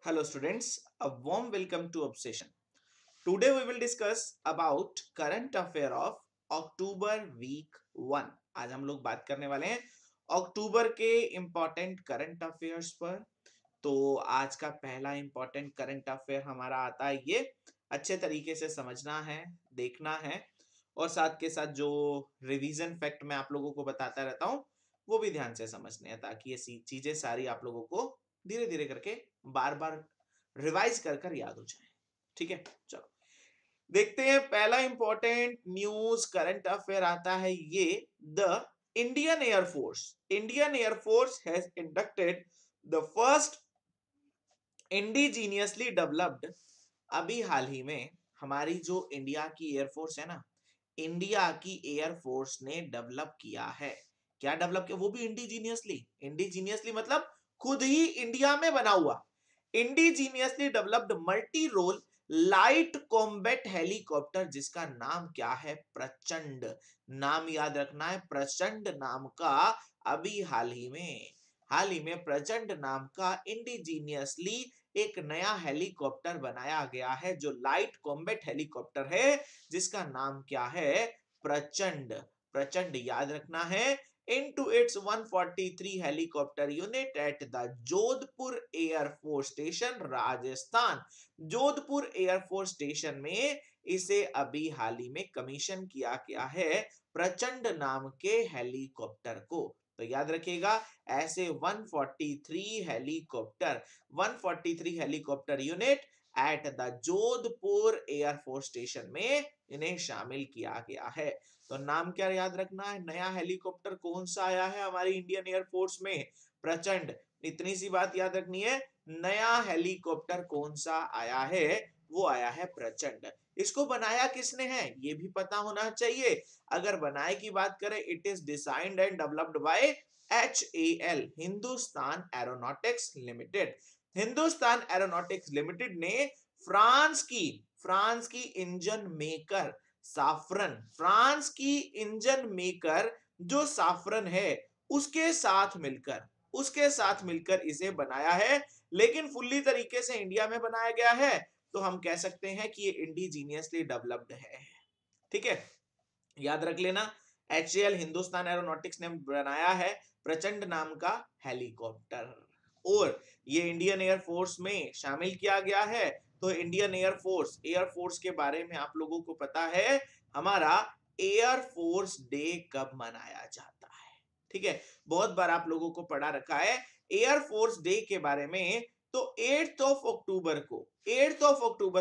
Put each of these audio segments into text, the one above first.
Hello students, a warm welcome to Obsession. Today we will discuss about current affair of October week 1. आज हम लोग बात करने वाले हैं अक्टूबर के इम्पोर्टेंट करंट अफेयर्स पर। तो आज का पहला इम्पोर्टेंट करंट अफेयर हमारा आता है, ये अच्छे तरीके से समझना है, देखना है और साथ के साथ जो रिवीजन फैक्ट मैं आप लोगों को बताता रहता हूँ वो भी ध्यान से समझने हैं, ताकि ये चीजें सारी आप लोगों को धीरे धीरे करके बार बार रिवाइज कर कर याद हो जाए। ठीक है, चलो देखते हैं। पहला इंपॉर्टेंट न्यूज करंट अफेयर आता है ये, the Indian air force has inducted the first indigenously developed. अभी हाल ही में हमारी जो इंडिया की एयरफोर्स है ना, इंडिया की एयरफोर्स ने डेवलप किया है। क्या डेवलप किया? वो भी इंडिजीनियसली मतलब खुद ही इंडिया में बना हुआ, indigenously developed multi role light combat helicopter, जिसका नाम क्या है? प्रचंड। नाम याद रखना है, प्रचंड नाम का। अभी हाल ही में प्रचंड नाम का इंडिजीनियसली एक नया हेलीकॉप्टर बनाया गया है, जो लाइट कॉम्बैट हेलीकॉप्टर है, जिसका नाम क्या है? प्रचंड। प्रचंड याद रखना है। into its 143 helicopter unit at the Jodhpur air force station, Rajasthan. Jodhpur air force station में इसे अभी हाल ही में कमीशन किया गया है, प्रचंड नाम के हेलीकॉप्टर को। तो याद रखिएगा, ऐसे 143 helicopter unit at the Jodhpur air force station में इन्हें शामिल किया गया है। तो नाम क्या याद रखना है? नया हेलीकॉप्टर कौन सा आया है हमारी इंडियन एयरफोर्स में? प्रचंड। इतनी सी बात याद रखनी है, नया हेलीकॉप्टर कौन सा आया है? वो आया है प्रचंड। इसको बनाया किसने है ये भी पता होना चाहिए। अगर बनाए की बात करें, it is designed and developed by HAL, Hindustan aeronautics limited ने फ्रांस की इंजन मेकर फ्रांस की इंजन मेकर जो साफरन है, उसके साथ मिलकर इसे बनाया है। लेकिन फुल्ली तरीके से इंडिया में बनाया गया है, तो हम कह सकते हैं कि ये इंडिजीनियसली डेवलप्ड है। ठीक है, याद रख लेना, HAL हिंदुस्तान एरोनॉटिक्स ने बनाया है प्रचंड नाम का हेलीकॉप्टर, और ये इंडियन एयरफोर्स में शामिल किया गया है। तो इंडियन एयरफोर्स के बारे में आप लोगों को पता है, हमारा एयरफोर्स डे कब मनाया जाता है? ठीक है, बहुत बार आप लोगों को पढ़ा रखा है एयरफोर्स डे के बारे में। तो 8 अक्टूबर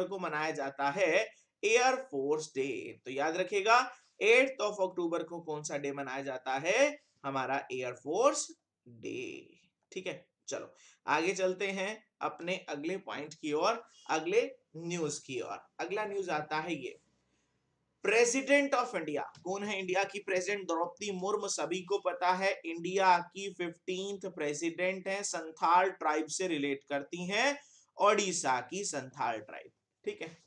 को मनाया जाता है एयरफोर्स डे। तो याद रखिएगा, 8 अक्टूबर को कौन सा डे मनाया जाता है? हमारा एयरफोर्स डे। ठीक है, चलो आगे चलते हैं अपने अगले पॉइंट की ओर, अगले न्यूज की ओर। अगला न्यूज आता है ये, प्रेसिडेंट ऑफ इंडिया कौन है? इंडिया की प्रेसिडेंट द्रौपदी मुर्मू, सभी को पता है, इंडिया की 15th प्रेसिडेंट है, संथाल ट्राइब से रिलेट करती हैं, ओडिशा की संथाल ट्राइब। ठीक है,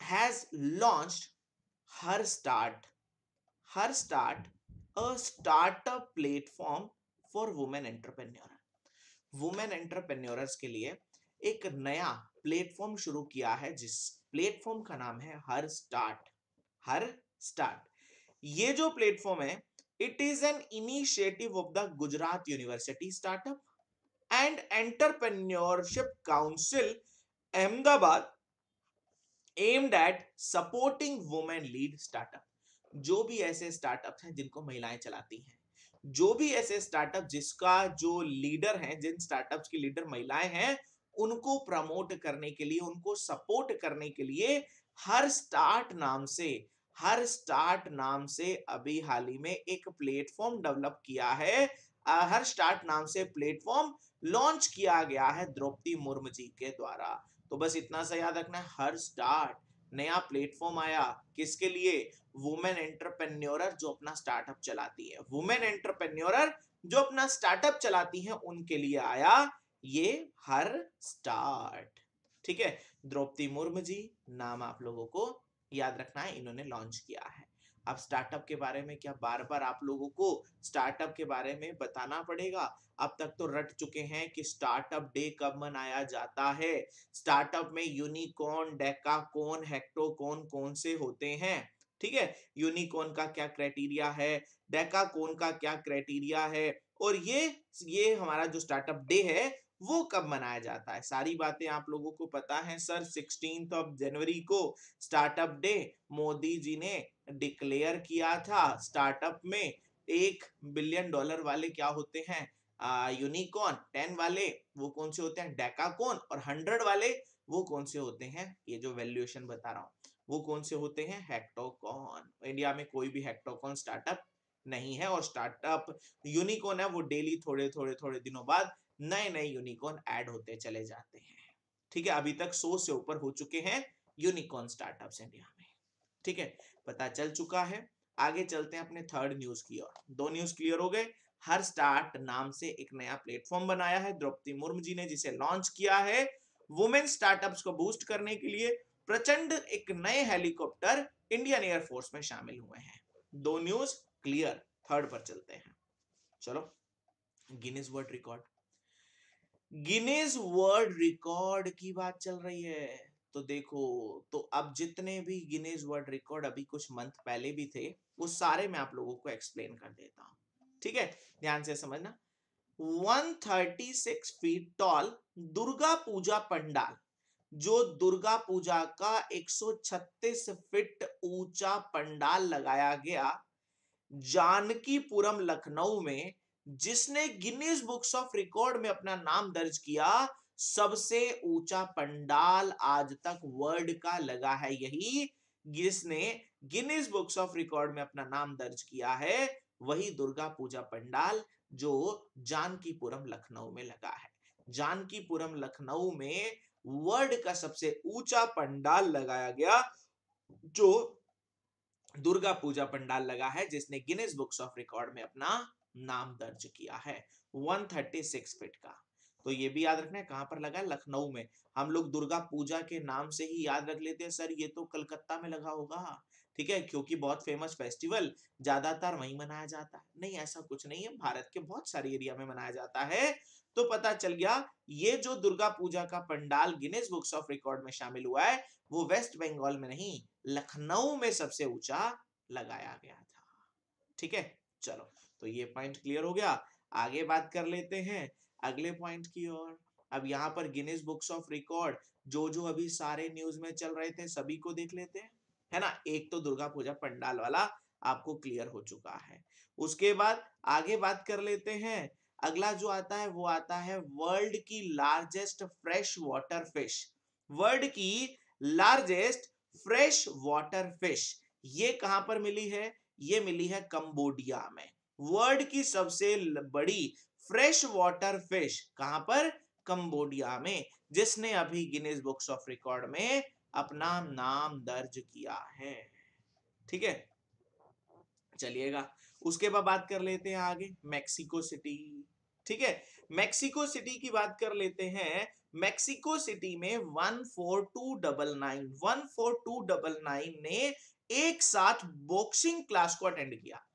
has launched her start a startup platform for women entrepreneur. Women entrepreneurs के लिए एक नया प्लेटफॉर्म शुरू किया है, जिस प्लेटफॉर्म का नाम है हर स्टार्ट। ये जो प्लेटफॉर्म है, it is an initiative of the Gujarat university startup and entrepreneurship council Ahmedabad, aimed at supporting women lead startup. जो भी ऐसे स्टार्टअप हैं जिनको महिलाएं चलाती हैं, जो भी ऐसे स्टार्टअप जिसका जो लीडर है, जिन स्टार्टअप्स की लीडर महिलाएं हैं, उनको प्रमोट करने के लिए, उनको सपोर्ट करने के लिए हर स्टार्ट नाम से अभी हाल ही में एक प्लेटफॉर्म डेवलप किया है। हर स्टार्ट नाम से प्लेटफॉर्म लॉन्च किया गया है द्रौपदी मुर्मू जी के द्वारा। तो बस इतना सा याद रखना है, हर स्टार्ट नया प्लेटफॉर्म आया, किसके लिए? वुमेन एंटरप्रेन्योरर जो अपना स्टार्टअप चलाती है, उनके लिए आया ये हर स्टार्ट। ठीक है, द्रौपदी मुर्मू जी नाम आप लोगों को याद रखना है, इन्होंने लॉन्च किया है। अब स्टार्टअप के बारे में क्या बार बार आप लोगों को स्टार्टअप के बारे में बताना पड़ेगा? अब तक तो रट चुके हैं कि स्टार्टअप डे कब मनाया जाता है। स्टार्टअप में यूनिकॉर्न, डेकाकॉर्न, हेक्टोकॉर्न कौन से होते हैं? ठीक है, यूनिकॉर्न का क्या क्राइटेरिया है, डेकाकॉर्न का क्या क्राइटेरिया है, और ये हमारा जो स्टार्टअप डे है वो कब मनाया जाता है, सारी बातें आप लोगों को पता है सर। 16 जनवरी को स्टार्टअप डे मोदी जी ने डिक्लेयर किया था। स्टार्टअप में $1 बिलियन वाले क्या होते हैं? यूनिकॉर्न। 10 वाले वो कौन से होते हैं? डेकाकॉर्न। और 100 वाले वो कौन से होते हैं? ये जो वैल्यूएशन बता रहा हूं वो कौन से होते हैं? हेक्टोकॉर्न। इंडिया में कोई भी हेक्टोकॉर्न स्टार्टअप नहीं है, और स्टार्टअप यूनिकॉर्न है वो डेली थोड़े थोड़े थोड़े दिनों बाद नए नए यूनिकॉर्न ऐड होते चले जाते हैं। ठीक है, अभी तक 100 से ऊपर हो चुके हैं यूनिकॉर्न स्टार्टअप्स इंडिया में। ठीक है, पता चल चुका है। आगे चलते हैं अपने थर्ड न्यूज की ओर। दो न्यूज क्लियर हो गए। हर स्टार्ट नाम से एक नया प्लेटफॉर्म बनाया है द्रौपदी मुर्मू जी ने, जिसे लॉन्च किया है वुमेन स्टार्टअप्स को बूस्ट करने के लिए। प्रचंड एक नए हेलीकॉप्टर इंडियन एयरफोर्स में शामिल हुए हैं। दो न्यूज क्लियर। थर्ड पर चलते हैं। चलो, Guinness world record. Guinness world record की बात चल रही है तो देखो, तो अब जितने भी गिनीज वर्ल्ड रिकॉर्ड अभी कुछ मंथ पहले भी थे वो सारे मैं आप लोगों को एक्सप्लेन कर देता हूं। ठीक है, ध्यान से समझना। 136 फीट टॉल दुर्गा पूजा पंडाल, जो दुर्गा पूजा का 136 फीट ऊंचा पंडाल लगाया गया जानकीपुरम लखनऊ में, जिसने गिनीज बुक्स ऑफ रिकॉर्ड में अपना नाम दर्ज किया। सबसे ऊंचा पंडाल आज तक वर्ल्ड का लगा है यही, जिसने गिनीज बुक्स ऑफ रिकॉर्ड में अपना नाम दर्ज किया है, वही दुर्गा पूजा पंडाल जो जानकीपुरम लखनऊ में लगा है। जानकीपुरम लखनऊ में वर्ल्ड का सबसे ऊंचा पंडाल लगाया गया, जो दुर्गा पूजा पंडाल लगा है, जिसने गिनीज बुक्स ऑफ रिकॉर्ड में अपना नाम दर्ज किया है 136 फीट का। तो ये भी याद रखना है कहां पर लगा है? लखनऊ में। हम लोग दुर्गा पूजा के नाम से ही याद रख लेते हैं सर ये तो कलकत्ता में लगा होगा, ठीक है, क्योंकि बहुत फेमस फेस्टिवल ज्यादातर वहीं मनाया जाता है। नहीं, ऐसा कुछ नहीं है, भारत के बहुत सारे एरिया में मनाया जाता है। तो पता चल गया ये जो दुर्गा पूजा का pandal Guinness books of record में शामिल हुआ है वो वेस्ट बंगाल में नहीं, लखनऊ में सबसे ऊंचा लगाया गया था। ठीक है, चलो, तो ये पॉइंट क्लियर हो गया। आगे बात कर लेते हैं अगले पॉइंट की ओर। अब यहाँ पर गिनीज बुक्स ऑफ रिकॉर्ड जो जो अभी सारे न्यूज में चल रहे थे सभी को देख लेते हैं, है ना। एक तो दुर्गा पूजा पंडाल वाला आपको क्लियर हो चुका है। उसके बाद आगे बात कर लेते हैं। अगला जो आता है वो आता है वर्ल्ड की largest fresh water fish. World की लार्जेस्ट फ्रेश वाटर फिश ये कहां पर मिली है? ये मिली है कंबोडिया में। वर्ल्ड की सबसे बड़ी फ्रेश वाटर फिश कहां पर? कंबोडिया में, जिसने अभी गिनीज बुक्स ऑफ रिकॉर्ड में अपना नाम दर्ज किया है। ठीक है, चलिएगा, उसके बाद बात कर लेते हैं आगे मेक्सिको सिटी। ठीक है, मेक्सिको सिटी की बात कर लेते हैं। मेक्सिको सिटी में 14299 ने एक साथ बॉक्सिंग क्लास को अटेंड किया।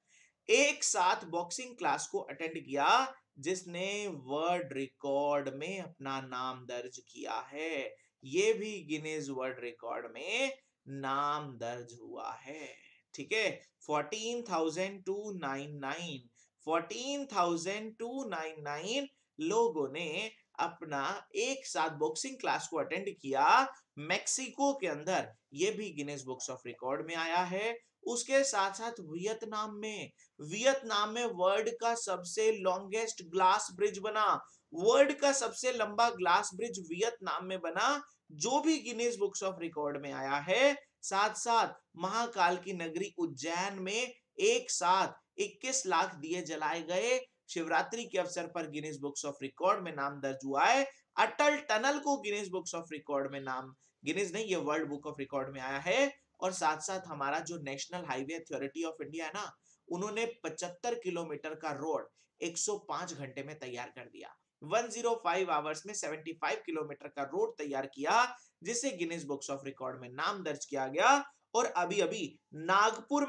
एक साथ बॉक्सिंग क्लास को अटेंड किया, जिसने वर्ल्ड रिकॉर्ड में अपना नाम दर्ज किया है। ये भी गिनीज वर्ल्ड रिकॉर्ड में नाम दर्ज हुआ है। ठीक है, 14,299 लोगों ने अपना एक साथ बॉक्सिंग क्लास को अटेंड किया मेक्सिको के अंदर। ये भी गिनीज बुक्स ऑफ रिकॉर्ड में आया है। उसके साथ साथ वियतनाम में वर्ल्ड का सबसे लॉन्गेस्ट ग्लास ब्रिज बना। वर्ल्ड का सबसे लंबा ग्लास ब्रिज वियतनाम में बना, जो भी गिनीज बुक्स ऑफ रिकॉर्ड में आया है। साथ साथ महाकाल की नगरी उज्जैन में एक साथ 21 लाख दिए जलाए गए। शिवरात्रि के अवसर पर गिनीज बुक्स ऑफ रिकॉर्ड में नाम दर्ज हुआ है। अटल टनल को गिनीज बुक्स ऑफ रिकॉर्ड में नाम, गिनीज नहीं, ये वर्ल्ड बुक ऑफ रिकॉर्ड में आया है। और साथ साथ हमारा जो national highway authority of India है ना, उन्होंने 75 किलोमीटर का रोड 105 घंटे में तैयार कर दिया। 105 आवर्स में 75 किलोमीटर का रोड तैयार किया, जिसे गिनीज बुक्स ऑफ रिकॉर्ड में नाम दर्ज किया गया। और अभी अभी नागपुर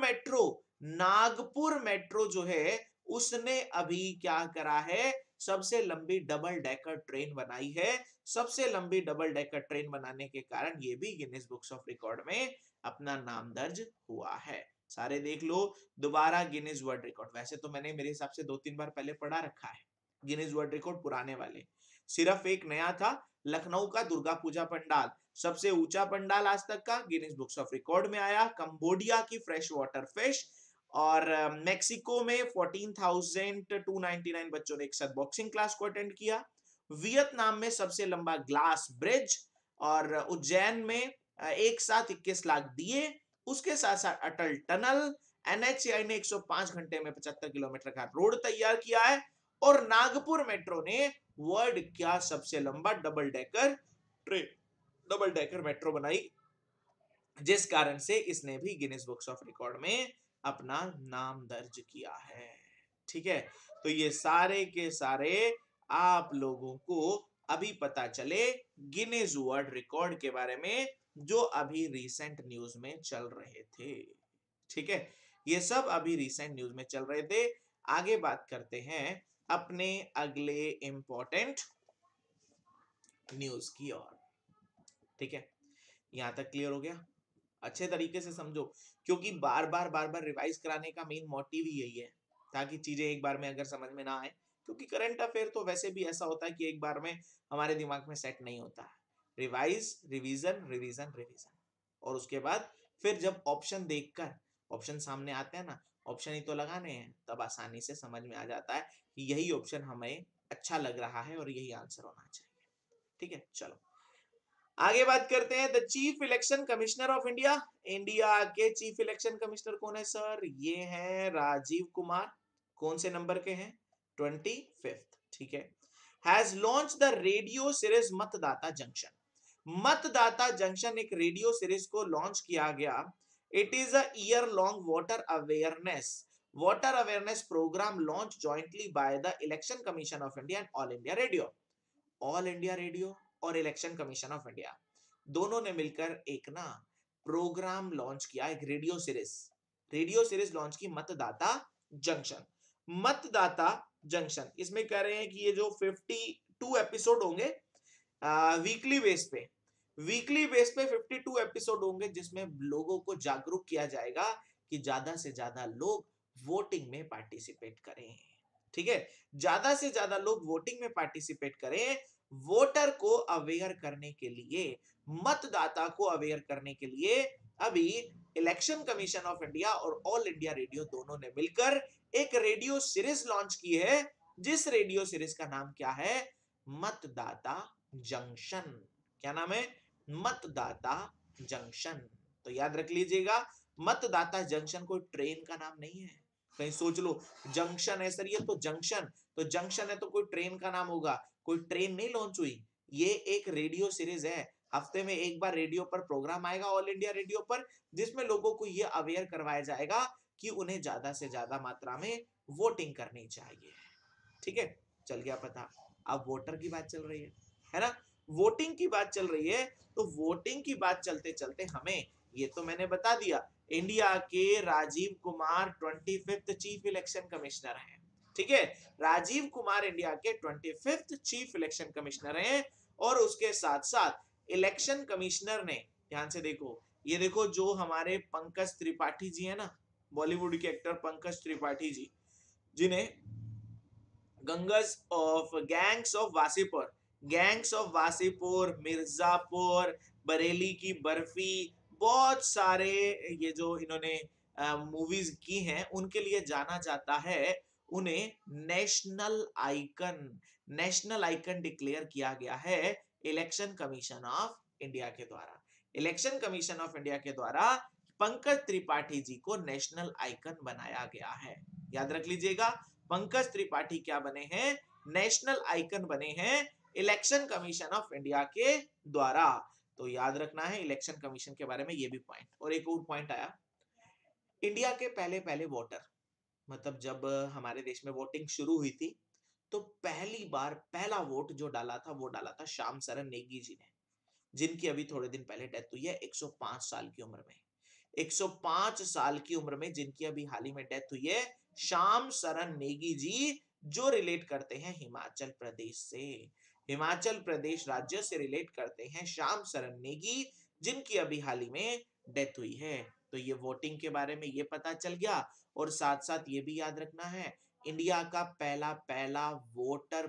मेट्रो जो है उसने अभी क्या करा है, सबसे लंबी डबल डेकर ट्रेन बनाई है। सबसे लंबी डबल डेकर ट्रेन बनाने के कारण ये भी गिनीज बुक्स ऑफ रिकॉर्ड में अपना नाम दर्ज हुआ है। सारे देख लो, दोबारा गिनीज वर्ल्ड रिकॉर्ड। वैसे तो मैंने मेरे हिसाब से 2-3 बार पहले पढ़ा रखा है गिनीज वर्ल्ड रिकॉर्ड पुराने वाले, सिर्फ एक नया था, लखनऊ का दुर्गा पूजा पंडाल, सबसे ऊंचा पंडाल आज तक का, गिनीज बुक्स ऑफ रिकॉर्ड में आया। कंबोडिया की फ्रेश वाटर फिश, और मेक्सिको में 14,299 बच्चों ने एक साथ बॉक्सिंग क्लास को अटेंड किया। वियतनाम में सबसे लंबा ग्लास ब्रिज, और उज्जैन में एक साथ 21 लाख दिए। उसके साथ साथ अटल टनल, एनएचएआई ने 105 घंटे में 75 किलोमीटर का रोड तैयार किया है। और नागपुर मेट्रो ने वर्ल्ड का सबसे लंबा डबल डेकर मेट्रो बनाई, जिस कारण से इसने भी गिनीज बुक्स ऑफ रिकॉर्ड में अपना नाम दर्ज किया है। ठीक है, तो ये सारे के सारे आप लोगों को अभी पता चले गिनीज वर्ल्ड रिकॉर्ड के बारे में, जो अभी रिसेंट न्यूज में चल रहे थे। ठीक है, ये सब अभी रिसेंट न्यूज में चल रहे थे। आगे बात करते हैं अपने अगले इंपॉर्टेंट न्यूज की ओर। ठीक है, यहां तक क्लियर हो गया? अच्छे तरीके से समझो, क्योंकि बार बार रिवाइज कराने का मेन मोटिव ही यही है, ताकि चीजें एक बार में अगर समझ में ना आए, क्योंकि करंट अफेयर तो वैसे भी ऐसा होता है कि एक बार में हमारे दिमाग में सेट नहीं होता है। रिवाइज, रिवीजन, रिवीजन, रिवीजन, और उसके बाद फिर जब ऑप्शन देखकर ऑप्शन सामने आते हैं ना, ऑप्शन ही तो लगाने हैं, तब आसानी से समझ में आ जाता है कि यही ऑप्शन हमें अच्छा लग रहा है और यही आंसर होना चाहिए। ठीक है, चलो आगे बात करते हैं। The chief election commissioner of India, India के चीफ इलेक्शन कमिश्नर कौन है सर? ये हैं राजीव कुमार। कौन से नंबर के हैं? 25th। ठीक है, has launch the radio series Matdata Junction. Matdata Junction एक रेडियो सीरीज को लॉन्च किया गया। It is a year long voter awareness programme launch jointly by the Election Commission of India and All India Radio. All India Radio और Election Commission of India दोनों ने मिलकर एक ना प्रोग्राम लॉन्च किया, एक रेडियो सीरीज लॉन्च की, मतदाता जंक्शन। इसमें कह रहे हैं कि ये जो 52 एपिसोड होंगे वीकली बेस पे 52 एपिसोड होंगे, जिसमें लोगों को जागरूक किया जाएगा कि ज्यादा से ज्यादा लोग वोटिंग में पार्टिसिपेट करें। ठीक है, ज्यादा से ज्यादा लोग वोटिंग में पार्टिसिपेट करें। वोटर को अवेयर करने के लिए, मतदाता को अवेयर करने के लिए अभी इलेक्शन कमीशन ऑफ इंडिया और ऑल इंडिया रेडियो दोनों ने मिलकर एक रेडियो सीरीज लॉन्च की है, जिस रेडियो सीरीज का नाम क्या है? मतदाता जंक्शन। क्या नाम है? मतदाता जंक्शन। तो याद रख लीजिएगा, मतदाता जंक्शन कोई ट्रेन का नाम नहीं है। कहीं सोच लो जंक्शन है सर, ये तो जंक्शन है तो कोई ट्रेन का नाम होगा। कोई ट्रेन नहीं लॉन्च हुई, ये एक रेडियो सीरीज है। हफ्ते में एक बार रेडियो पर प्रोग्राम आएगा, ऑल इंडिया रेडियो पर, जिसमें लोगों को ये अवेयर करवाया जाएगा कि उन्हें ज्यादा से ज्यादा मात्रा में वोटिंग करनी चाहिए। ठीक है, चल गया पता। अब वोटर की बात चल रही है ना, वोटिंग की बात चल रही है, तो वोटिंग की बात चलते चलते हमें, ये तो मैंने बता दिया, इंडिया के Rajeev Kumar 25th chief election commissioner हैं। ठीक है, राजीव कुमार इंडिया के 25th चीफ इलेक्शन कमिश्नर हैं। और उसके साथ साथ इलेक्शन कमिश्नर ने, ध्यान से देखो, ये देखो जो हमारे पंकज त्रिपाठी जी है ना, बॉलीवुड के एक्टर पंकज त्रिपाठी जी, जिन्हें गैंग्स ऑफ वासीपुर, मिर्जापुर, बरेली की बर्फी, बहुत सारे ये जो इन्होंने मूवीज की हैं, उनके लिए जाना जाता है। उन्हें नेशनल आइकन डिक्लेयर किया गया है इलेक्शन कमीशन ऑफ इंडिया के द्वारा। इलेक्शन कमीशन ऑफ इंडिया के द्वारा पंकज त्रिपाठी जी को नेशनल आइकन बनाया गया है। याद रख लीजिएगा, पंकज त्रिपाठी क्या बने हैं? नेशनल आइकन बने हैं इलेक्शन कमीशन ऑफ इंडिया के द्वारा। तो याद रखना है इलेक्शन कमीशन के बारे में ये भी पॉइंट। और एक और पॉइंट आया, इंडिया के पहले पहले वोटर, मतलब जब हमारे देश में वोटिंग शुरू हुई थी, तो पहली बार पहला वोट जो डाला था, वो डाला था श्याम सरन नेगी जी ने, जिनकी अभी थोड़े दिन पहले डेथ हुई है 105 साल की उम्र में। 105 साल की उम्र में, जिनकी अभी हाल ही में डेथ हुई है, श्याम शरण नेगी जी, जो रिलेट करते हैं हिमाचल प्रदेश से, हिमाचल प्रदेश राज्य से रिलेट करते हैं श्याम शरण नेगी, जिनकी अभी हाल ही में डेथ हुई है। तो ये वोटिंग के बारे में ये पता चल गया, और साथ साथ ये भी याद रखना है, इंडिया का पहला पहला वोटर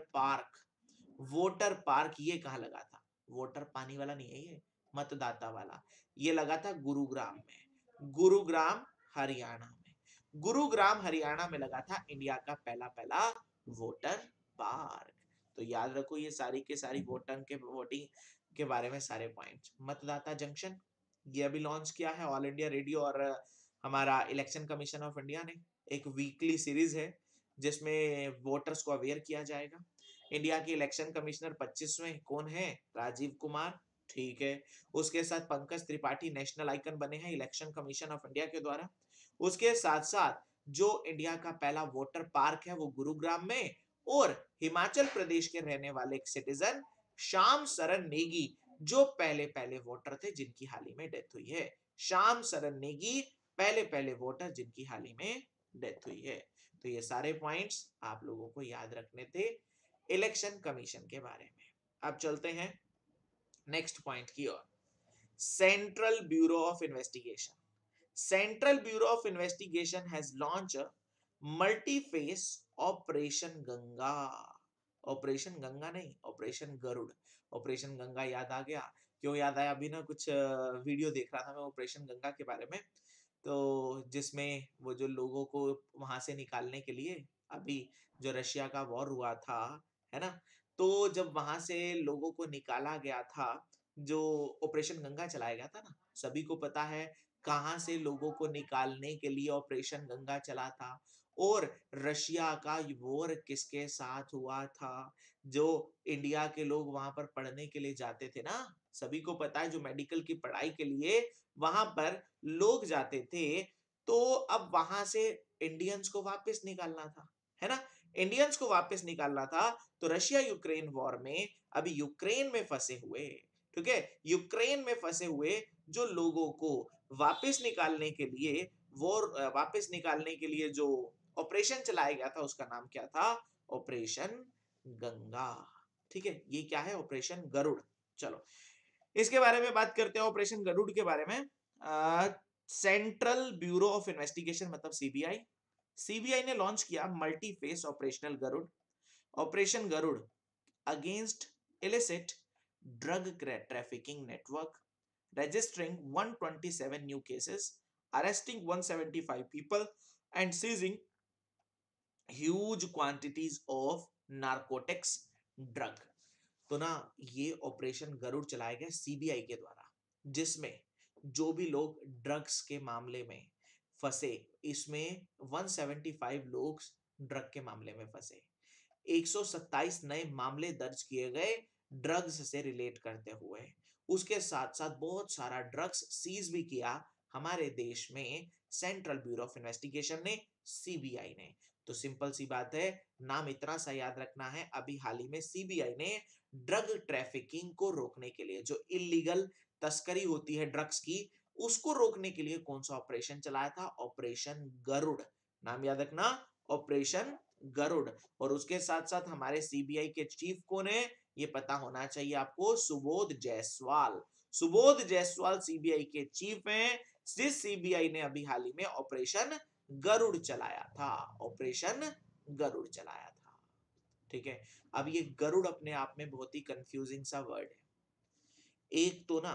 पार्क ये कहाँ लगा था? वोटर पानी वाला नहीं है ये, मतदाता वाला। ये लगा था गुरुग्राम में, गुरुग्राम हरियाणा में, गुरुग्राम हरियाणा में लगा था इंडिया का पहला पहला वोटर पार्क। तो याद रखो ये सारी के सारी वोटिंग के बारे में सारे पॉइंट्स। मतदाता जंक्शन ये अभी लॉन्च किया है ऑल इंडिया रेडियो और हमारा इलेक्शन कमीशन ऑफ इंडिया ने। एक वीकली सीरीज है जिसमें वोटर्स को अवेयर किया जाएगा। इंडिया के इलेक्शन कमिश्नर 25वें कौन है? राजीव कुमार, ठीक है। उसके साथ पंकज त्रिपाठी नेशनल आइकन बने हैं इलेक्शन कमीशन ऑफ इंडिया के द्वारा। उसके साथ साथ जो इंडिया का पहला वोटर पार्क है वो गुरुग्राम में, और हिमाचल प्रदेश के रहने वाले एक सिटीजन श्याम शरण नेगी, जो पहले पहले वोटर थे जिनकी हाल ही में डेथ हुई है। श्याम शरण नेगी पहले पहले वोटर जिनकी हाल ही में डेथ हुई है। तो ये सारे पॉइंट्स आप लोगों को याद रखने थे इलेक्शन कमीशन के बारे में। अब चलते हैं नेक्स्ट पॉइंट की ओर। Central bureau of investigation, central bureau of investigation has launch multi face operation Ganga. Operation Ganga नहीं, ऑपरेशन गरुड़। ऑपरेशन गंगा याद आ गया, क्यों याद आया? अभी ना कुछ वीडियो देख रहा था मैं ऑपरेशन गंगा के बारे में, तो जिसमें वो जो लोगों को वहां से निकालने के लिए, अभी जो रशिया का वॉर हुआ था, है ना, तो जब वहां से लोगों को निकाला गया था, जो ऑपरेशन गंगा चलाया गया था ना, सभी को पता है कहां से लोगों को निकालने के लिए ऑपरेशन गंगा चला था, और रशिया का वॉर किसके साथ हुआ था? जो इंडिया के लोग वहां पर पढ़ने के लिए जाते थे ना, सभी को पता है, जो मेडिकल की पढ़ाई के लिए वहां पर लोग जाते थे, तो अब वहां से इंडियंस को वापस निकालना था, है ना, इंडियंस को वापस निकालना था। तो रशिया यूक्रेन वॉर में अभी यूक्रेन में फंसे हुए, ठीक है, यूक्रेन में फंसे हुए जो लोगों को वापस निकालने के लिए, वापस निकालने के लिए जो ऑपरेशन चलाया गया था, उसका नाम क्या था? ऑपरेशन गंगा। ठीक है, ये क्या है? ऑपरेशन गरुड़। चलो इसके बारे में बात करते हैं, ऑपरेशन गरुड़ के बारे में। सेंट्रल ब्यूरो ऑफ इन्वेस्टिगेशन मतलब सीबीआई, सीबीआई ने लॉन्च किया multi face operational Garud, operation Garud against illicit drug trafficking network, registering 127 new cases, arresting 175 people, and seizing huge quantities of narcotics drug। तो ना ये ऑपरेशन गरुड़ चलाया गया सीबीआई के द्वारा, जिसमें जो भी लोग ड्रग्स के मामले में फंसे, इसमें 175 लोग ड्रग के मामले में फंसे, 127 नए मामले दर्ज किए गए ड्रग्स से रिलेट करते हुए। उसके साथ साथ बहुत सारा ड्रग्स सीज भी किया हमारे देश में सेंट्रल ब्यूरो ऑफ इन्वेस्टिगेशन ने, सीबीआई ने। तो सिंपल सी बात है, नाम इतना सा याद रखना है, अभी हाल ही में सीबीआई ने ड्रग ट्रैफिकिंग को रोकने के लिए, जो इलीगल तस्करी होती है ड्रग्स की, उसको रोकने के लिए कौन सा ऑपरेशन चलाया था? ऑपरेशन गरुड़। नाम याद रखना, ऑपरेशन गरुड़। और उसके साथ साथ हमारे सीबीआई के चीफ कौन है? ये पता होना चाहिए आपको, सुबोध जायसवाल। सुबोध जायसवाल सीबीआई के चीफ हैं, जिस सीबीआई ने अभी हाल ही में ऑपरेशन गरुड़ चलाया था, ऑपरेशन गरुड़ चलाया था। ठीक है, अब ये गरुड़ अपने आप में बहुत ही कंफ्यूजिंग सा वर्ड है। एक तो ना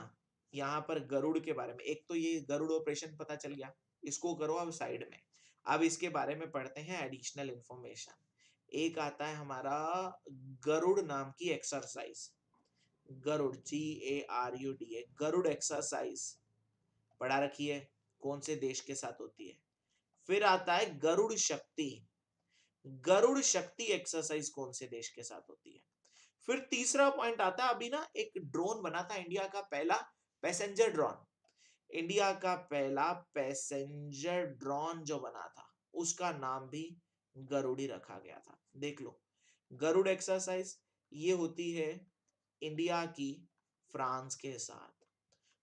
यहाँ पर गरुड़ के बारे में, एक तो ये गरुड़ ऑपरेशन पता चल गया, इसको करो अब साइड में। अब इसके बारे में पढ़ते हैं एडिशनल इंफॉर्मेशन। एक आता है हमारा गरुड़ नाम की exercise, Garud GARUD, Garud exercise पढ़ा रखी है, कौन से देश के साथ होती है। फिर आता है गरुड़ शक्ति, गरुड़ शक्ति एक्सरसाइज कौन से देश के साथ होती है। फिर तीसरा पॉइंट आता है, अभी ना एक ड्रोन बना था इंडिया का पहला पैसेंजर ड्रोन, इंडिया का पहला पैसेंजर ड्रोन जो बना था, उसका नाम भी गरुड़ ही रखा गया था। देख लो, गरुड़ एक्सरसाइज ये होती है इंडिया की फ्रांस के साथ।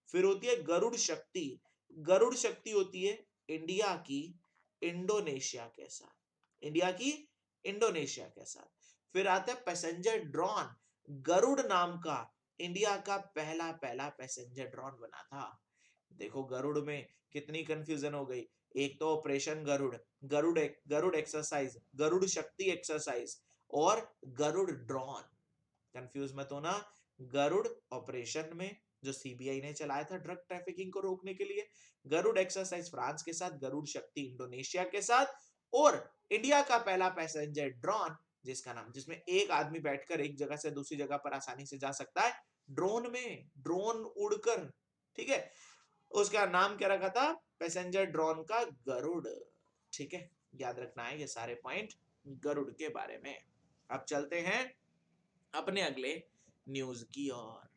फिर होती है गरुड़ शक्ति, गरुड़ शक्ति होती है इंडिया की इंडोनेशिया के साथ, इंडिया की इंडोनेशिया के साथ। फिर आता है पैसेंजर ड्रोन, गरुड़ नाम का इंडिया का पहला पहला पैसेंजर ड्रोन बना था। देखो गरुड़ में कितनी कंफ्यूजन हो गई, एक तो ऑपरेशन गरुड़, गरुड़ एक्सरसाइज, गरुड़ शक्ति एक्सरसाइज, और गरुड़ ड्रोन। कंफ्यूज मत होना, गरुड़ ऑपरेशन में जो सीबीआई ने चलाया था ड्रग ट्रैफिकिंग को रोकने के लिए, गरुड़ एक्सरसाइज फ्रांस के साथ, गरुड़ शक्ति इंडोनेशिया के साथ, और इंडिया का पहला पैसेंजर ड्रोन जिसका नाम, जिसमें एक आदमी बैठकर एक जगह से दूसरी जगह पर आसानी से जा सकता है ड्रोन में, ड्रोन उड़कर, ठीक है, उसका नाम क्या रखा था, पैसेंजर ड्रोन का गरुड़। ठीक है, याद रखना है ये सारे पॉइंट गरुड़ के बारे में। अब चलते हैं अपने अगले न्यूज की ओर।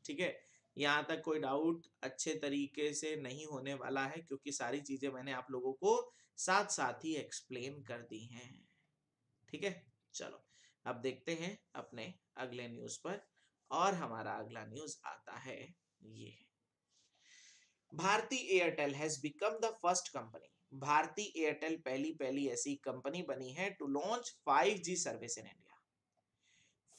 ठीक है, यहां तक कोई डाउट अच्छे तरीके से नहीं होने वाला है क्योंकि सारी चीजें मैंने आप लोगों को साथ साथ ही एक्सप्लेन कर दी हैं। ठीक है, चलो अब देखते हैं अपने अगले न्यूज पर, और हमारा अगला न्यूज आता है ये, Bharti Airtel has become the first company, Bharti Airtel पहली पहली ऐसी कंपनी बनी है to launch 5G service in India.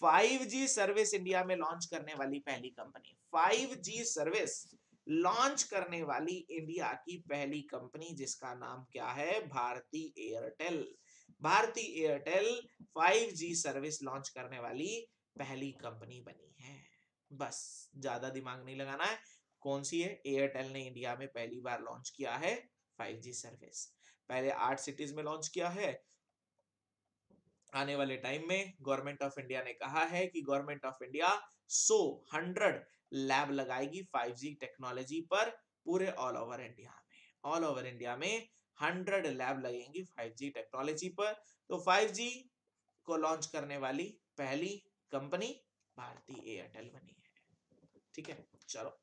5G service India में लॉन्च करने वाली पहली कंपनी, 5G सर्विस लॉन्च करने वाली इंडिया की पहली कंपनी जिसका नाम क्या है, Bharti Airtel. Bharti Airtel 5G service launch करने वाली पहली कंपनी बनी है। बस ज्यादा दिमाग नहीं लगाना है, कौन सी है, एयरटेल ने इंडिया में पहली बार लॉन्च किया है 5G सर्विस। पहले 8 सिटीज में लॉन्च किया है, आने वाले टाइम में गवर्नमेंट ऑफ इंडिया ने कहा है कि गवर्नमेंट ऑफ इंडिया 100 लैब लगाएगी 5G टेक्नोलॉजी पर पूरे ऑल ओवर इंडिया में, ऑल ओवर इंडिया में 100 लैब लगेंगी 5G टेक्नोलॉजी पर। तो 5G को लॉन्च करने वाली पहली कंपनी भारती एयरटेल बनी है। ठीक है, चलो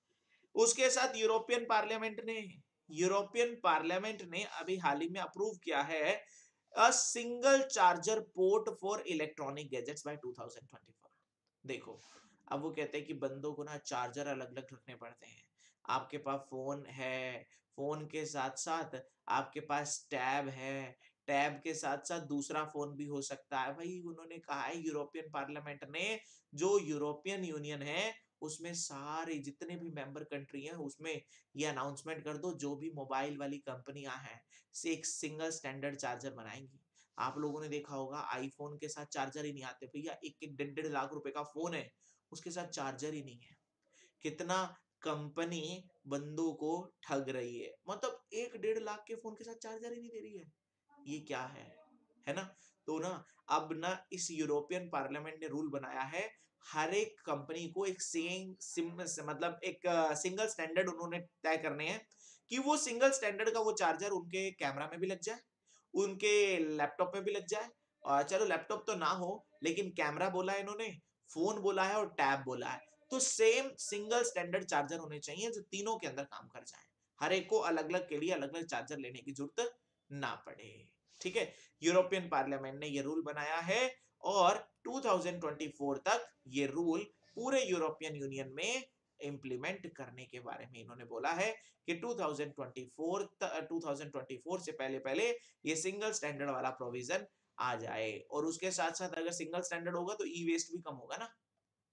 उसके साथ यूरोपियन पार्लियामेंट ने अभी हाल ही में अप्रूव किया है a single charger port for electronic gadgets by 2024। देखो अब वो कहते हैं कि बंदों को ना चार्जर अलग अलग रखने पड़ते हैं। आपके पास फोन है, फोन के साथ साथ आपके पास टैब है, टैब के साथ साथ दूसरा फोन भी हो सकता है। भाई उन्होंने कहा है यूरोपियन पार्लियामेंट ने, जो यूरोपियन यूनियन है उसमें सारे जितने भी मेंबर कंट्री हैं उसमें ये अनाउंसमेंट कर दो, जो भी मोबाइल वाली कंपनियां हैं से एक सिंगल स्टैंडर्ड चार्जर बनाएंगी। आप लोगों ने देखा होगा आईफोन के साथ चार्जर ही नहीं आते भैया, एक एक 1.5 लाख रुपए का फोन है उसके साथ चार्जर ही नहीं है। कितना कंपनी बंदों को ठग रही है, मतलब 1-1.5 लाख के फोन के साथ चार्जर ही नहीं दे रही है, ये क्या है ना। तो ना अब ना इस यूरोपियन पार्लियामेंट ने रूल बनाया है, हर एक कंपनी को एक मतलब एक सिंगल स्टैंडर्ड उन्होंने तय करने हैं कि वो सिंगल स्टैंडर्ड का वो चार्जर उनके कैमरा में भी लग जाए, उनके लैपटॉप में भी लग जाए, और चलो लैपटॉप तो ना हो लेकिन कैमरा बोला है इन्होंने, फोन बोला है और टैब बोला है, तो सेम सिंगल स्टैंडर्ड चार्जर होने चाहिए जो तीनों के अंदर काम कर जाए, हर एक को अलग अलग के लिए अलग अलग चार्जर लेने की जरूरत ना पड़े। ठीक है, यूरोपियन पार्लियामेंट ने ये रूल बनाया है और 2024 तक ये रूल पूरे यूरोपियन यूनियन में इंप्लीमेंट करने के बारे में इन्होंने बोला है कि 2024 से पहले पहले ये सिंगल स्टैंडर्ड वाला प्रोविजन आ जाए। और उसके साथ साथ अगर सिंगल स्टैंडर्ड होगा तो ई वेस्ट भी कम होगा ना,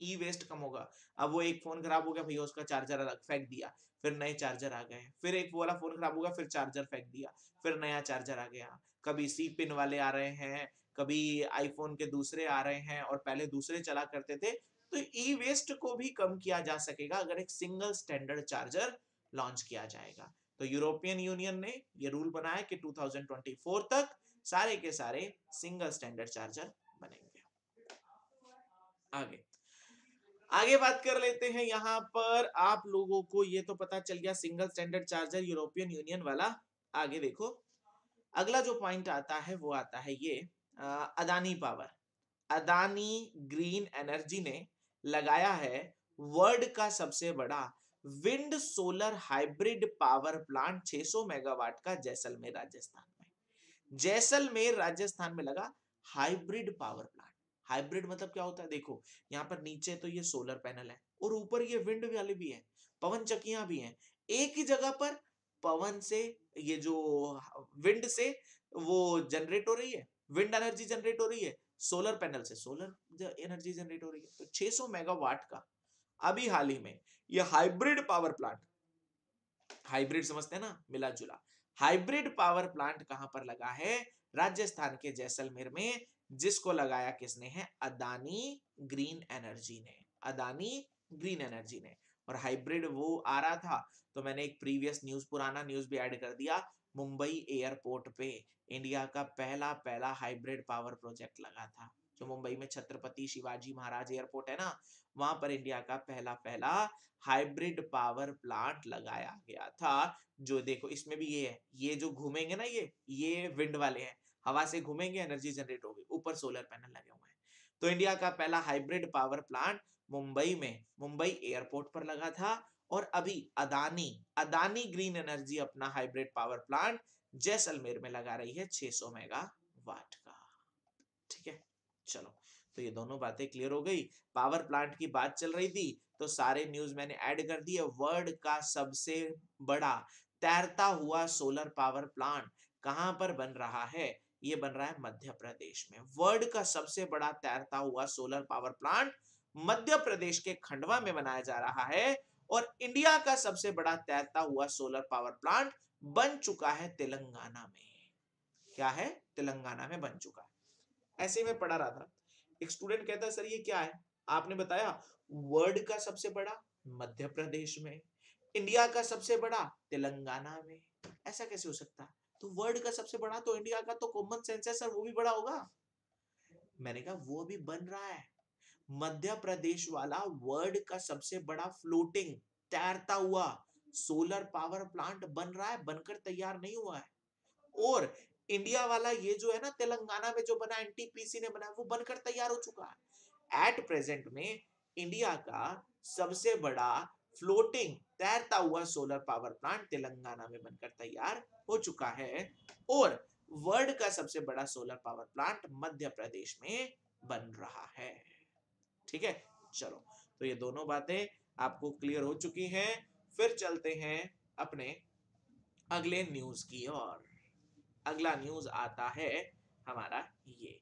ई वेस्ट कम होगा। अब वो एक फोन खराब हो गया भैया, उसका चार्जर अलग फेंक दिया, फिर नए चार्जर आ गए, फिर एक वाला फोन खराब हो गया फिर चार्जर फेंक दिया, फिर नया चार्जर आ गया, कभी सी पिन वाले आ रहे हैं, कभी आईफोन के दूसरे आ रहे हैं और पहले दूसरे चला करते थे। तो ई वेस्ट को भी कम किया जा सकेगा अगर एक सिंगल स्टैंडर्ड चार्जर लॉन्च किया जाएगा। तो यूरोपियन यूनियन ने ये रूल बनाया कि 2024 तक सारे के सारे सिंगल स्टैंडर्ड चार्जर बनेंगे। आगे आगे बात कर लेते हैं, यहाँ पर आप लोगों को ये तो पता चल गया single standard charger European union वाला। आगे देखो अगला जो पॉइंट आता है वो आता है ये Adani power, Adani green energy ने लगाया है वर्ल्ड का सबसे बड़ा wind solar hybrid power plant 600 megawatt का जैसलमेर राजस्थान में। जैसलमेर राजस्थान में लगा हाइब्रिड पावर प्लांट। हाइब्रिड मतलब क्या होता है, देखो यहाँ पर नीचे तो ये सोलर पैनल है और ऊपर ये विंड वाले भी है, पवन चक्कियां भी हैं, एक ही जगह पर पवन से, ये जो विंड से वो जनरेट हो रही है, विंड एनर्जी जनरेट हो रही है, सोलर पैनल से सोलर एनर्जी जनरेट हो रही है। तो 600 मेगावाट का अभी हाल ही में ये हाइब्रिड पावर प्लांट, हाइब्रिड समझते हैं ना, मिला जुला, हाइब्रिड पावर प्लांट कहां पर लगा है? राजस्थान के जैसलमेर में, जिसको लगाया किसने है? अदानी ग्रीन एनर्जी ने, अदानी ग्रीन एनर्जी ने। और हाइब्रिड वो आ रहा था, तो मैंने एक प्रीवियस न्यूज, पुराना न्यूज भी ऐड कर दिया। मुंबई एयरपोर्ट पे इंडिया का पहला पहला हाइब्रिड पावर प्रोजेक्ट लगा था, जो मुंबई में छत्रपति शिवाजी महाराज एयरपोर्ट है ना, वहां पर इंडिया का पहला पहला हाइब्रिड पावर प्लांट लगाया गया था। जो देखो इसमें भी ये है, ये जो घूमेंगे ना, ये विंड वाले हैं, हवा से घूमेंगे, एनर्जी जनरेट होगी, ऊपर सोलर पैनल लगे हुए हैं। तो इंडिया का पहला हाइब्रिड पावर प्लांट मुंबई में, मुंबई एयरपोर्ट पर लगा था। और अभी अदानी, अदानी ग्रीन एनर्जी अपना हाइब्रिड पावर प्लांट जैसलमेर में लगा रही है 600 मेगावाट का। ठीक है, चलो, तो ये दोनों बातें क्लियर हो गई। पावर प्लांट की बात चल रही थी, तो सारे न्यूज मैंने ऐड कर दिए। वर्ल्ड का सबसे बड़ा तैरता हुआ सोलर पावर प्लांट कहां पर बन रहा है? ये बन रहा है मध्य प्रदेश में। वर्ल्ड का सबसे बड़ा तैरता हुआ solar power plant Madhya Pradesh के खंडवा में बनाया जा रहा है। और इंडिया का सबसे बड़ा तैरता हुआ सोलर पावर प्लांट बन चुका है तेलंगाना में। क्या है? तेलंगाना में बन चुका है। ऐसे में पढ़ा रहा था, एक स्टूडेंट कहता है सर ये क्या है? आपने बताया वर्ल्ड का सबसे बड़ा मध्य प्रदेश में, इंडिया का सबसे बड़ा तेलंगाना में, ऐसा कैसे हो सकता है? तो वर्ल्ड का सबसे बड़ा तो इंडिया का तो कॉमन सेंस है सर, वो भी बड़ा होगा। मैंने कहा वो भी बन रहा है, मध्य प्रदेश वाला वर्ल्ड का सबसे बड़ा फ्लोटिंग तैरता हुआ सोलर पावर प्लांट बन रहा है, बनकर तैयार नहीं हुआ है। और इंडिया वाला ये जो है ना तेलंगाना में जो बना, एनटीपीसी ने बनाया, वो बनकर तैयार हो चुका है। एट प्रेजेंट में इंडिया का सबसे बड़ा फ्लोटिंग तैरता हुआ सोलर पावर प्लांट तेलंगाना में बनकर तैयार हो चुका है। और वर्ल्ड का सबसे बड़ा solar power plant Madhya Pradesh में बन रहा है। ठीक है, चलो, तो ये दोनों बातें आपको क्लियर हो चुकी हैं। फिर चलते हैं अपने अगले न्यूज की ओर। अगला न्यूज आता है हमारा ये,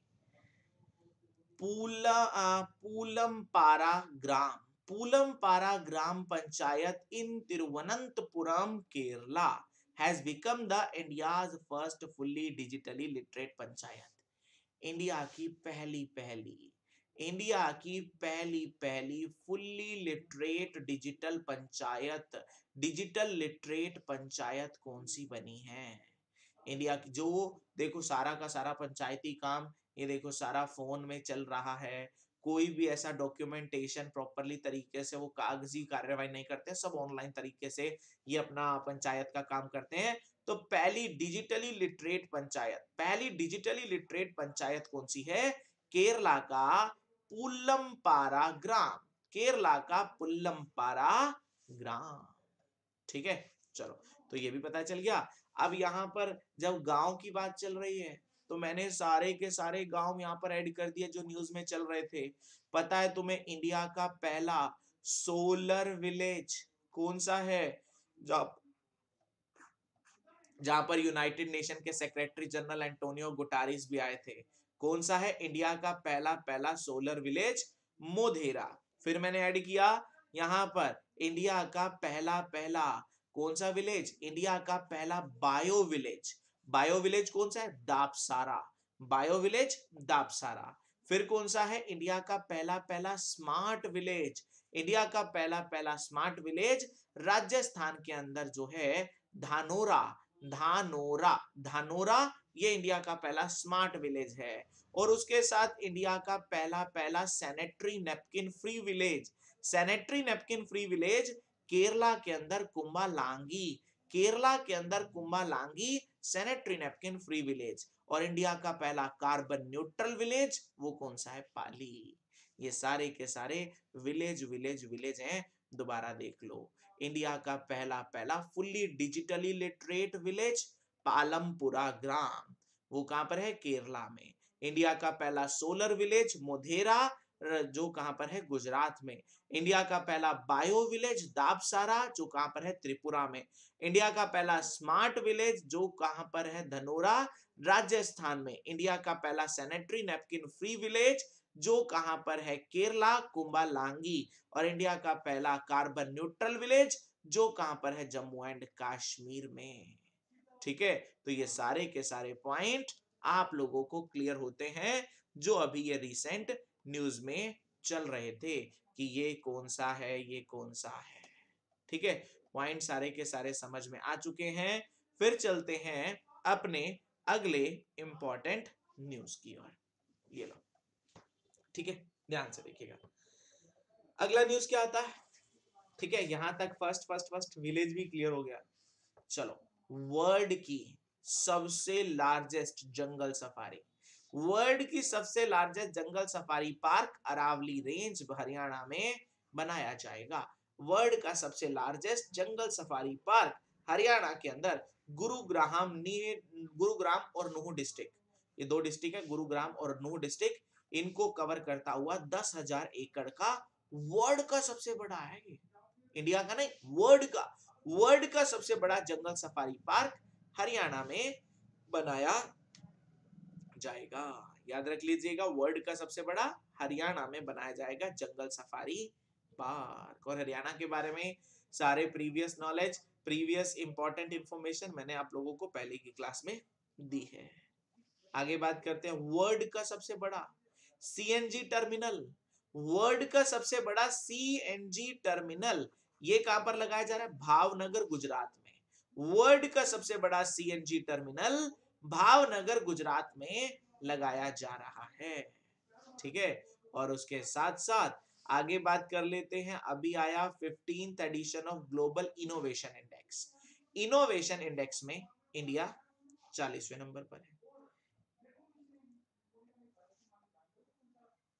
पूलमपारा ग्राम, पूलमपारा ग्राम panchayat in Thiruvananthapuram Kerala has become the India's first fully digitally literate panchayat. India की पहली पहली fully literate digital panchayat, digital literate panchayat कौन सी बनी है? इंडिया की जो, देखो सारा का सारा पंचायती काम, ये देखो सारा फोन में चल रहा है। कोई भी ऐसा डॉक्यूमेंटेशन प्रॉपरली तरीके से वो कागजी कार्यवाही नहीं करते, सब ऑनलाइन तरीके से ये अपना पंचायत का काम करते हैं। तो पहली डिजिटली लिटरेट पंचायत, पहली डिजिटली लिटरेट पंचायत कौन सी है? केरला का पुल्लमपारा ग्राम, केरला का पुल्लमपारा ग्राम। ठीक है, चलो, तो ये भी पता चल गया। अब यहाँ पर जब गांव की बात चल रही है, तो मैंने सारे के सारे गांव यहाँ पर ऐड कर दिए जो न्यूज में चल रहे थे। पता है तुम्हें इंडिया का पहला सोलर विलेज कौन सा है? जहां पर यूनाइटेड नेशन के सेक्रेटरी जनरल एंटोनियो गुटारिस भी आए थे। कौन सा है इंडिया का पहला पहला सोलर विलेज? मोधेरा। फिर मैंने ऐड किया यहां पर इंडिया का पहला पहला कौन सा विलेज? इंडिया का पहला बायो विलेज। बायो विलेज कौन सा है? दापसारा, बायो विलेज दापसारा। फिर कौन सा है इंडिया का पहला पहला स्मार्ट विलेज? इंडिया का पहला पहला स्मार्ट विलेज राजस्थान के अंदर जो है धानोरा, धानोरा, धानोरा, ये इंडिया का पहला स्मार्ट विलेज है। और उसके साथ इंडिया का पहला पहला sanitary napkin free village, sanitary napkin free village Kerala के अंदर कुंभालांगी, केरला के अंदर कुंभालांगी सैनिटरी नैपकिन फ्री विलेज। और इंडिया का पहला कार्बन न्यूट्रल विलेज वो कौन सा है? पाली। ये सारे के सारे विलेज विलेज विलेज हैं, दोबारा देख लो। इंडिया का पहला पहला फुल्ली डिजिटली लिटरेट विलेज पालमपुरा ग्राम, वो कहां पर है? केरला में। इंडिया का पहला सोलर विलेज मोधेरा जो कहां पर है गुजरात में। इंडिया का पहला बायो विलेज दाबसारा जो कहां पर है त्रिपुरा में। इंडिया का पहला स्मार्ट विलेज जो कहां पर है धनोरा राजस्थान में। इंडिया का पहला सैनिटरी नैपकिन फ्री विलेज जो कहां पर है केरला कुंबालांगी। और इंडिया का पहला कार्बन न्यूट्रल विलेज जो कहां पर है जम्मू एंड कश्मीर में। ठीक है, तो ये सारे के सारे पॉइंट आप लोगों को क्लियर होते हैं जो अभी ये रिसेंट न्यूज में चल रहे थे कि ये कौन सा है, ये कौन सा है। ठीक है, पॉइंट सारे के सारे समझ में आ चुके हैं। फिर चलते हैं अपने अगले इंपॉर्टेंट न्यूज की ओर। ये लो, ठीक है, ध्यान से देखिएगा। अगला न्यूज क्या आता है? ठीक है, यहां तक फर्स्ट विलेज भी क्लियर हो गया। चलो, वर्ल्ड की सबसे लार्जेस्ट जंगल सफारी, वर्ल्ड की सबसे largest jungle safari park Aravalli range Haryana में बनाया जाएगा। वर्ल्ड का सबसे largest jungle safari park Haryana के अंदर गुरुग्राम और नूह डिस्ट्रिक्ट, ये दो डिस्ट्रिक्ट है, गुरुग्राम और नूह डिस्ट्रिक्ट, इनको कवर करता हुआ 10,000 एकड़ का वर्ल्ड का सबसे बड़ा है ये, इंडिया का नहीं, वर्ल्ड का सबसे बड़ा जंगल सफारी पार्क हरियाणा में बनाया जाएगा। याद रख लीजिएगा, वर्ल्ड का सबसे बड़ा हरियाणा में बनाया जाएगा जंगल सफारी पार्क। और हरियाणा के बारे में सारे previous knowledge, previous important information मैंने आप लोगों को पहले की क्लास में दी है। आगे बात करते हैं, वर्ल्ड का सबसे बड़ा सीएनजी टर्मिनल, वर्ल्ड का सबसे बड़ा सीएनजी टर्मिनल ये कहां पर लगाया जा रहा है? भावनगर गुजरात में। वर्ल्ड का सबसे बड़ा सीएनजी टर्मिनल भावनगर गुजरात में लगाया जा रहा है। ठीक है, और उसके साथ साथ आगे बात कर लेते हैं, अभी आया 15th edition of Global Innovation Index. Innovation index में इंडिया 40वें नंबर पर है।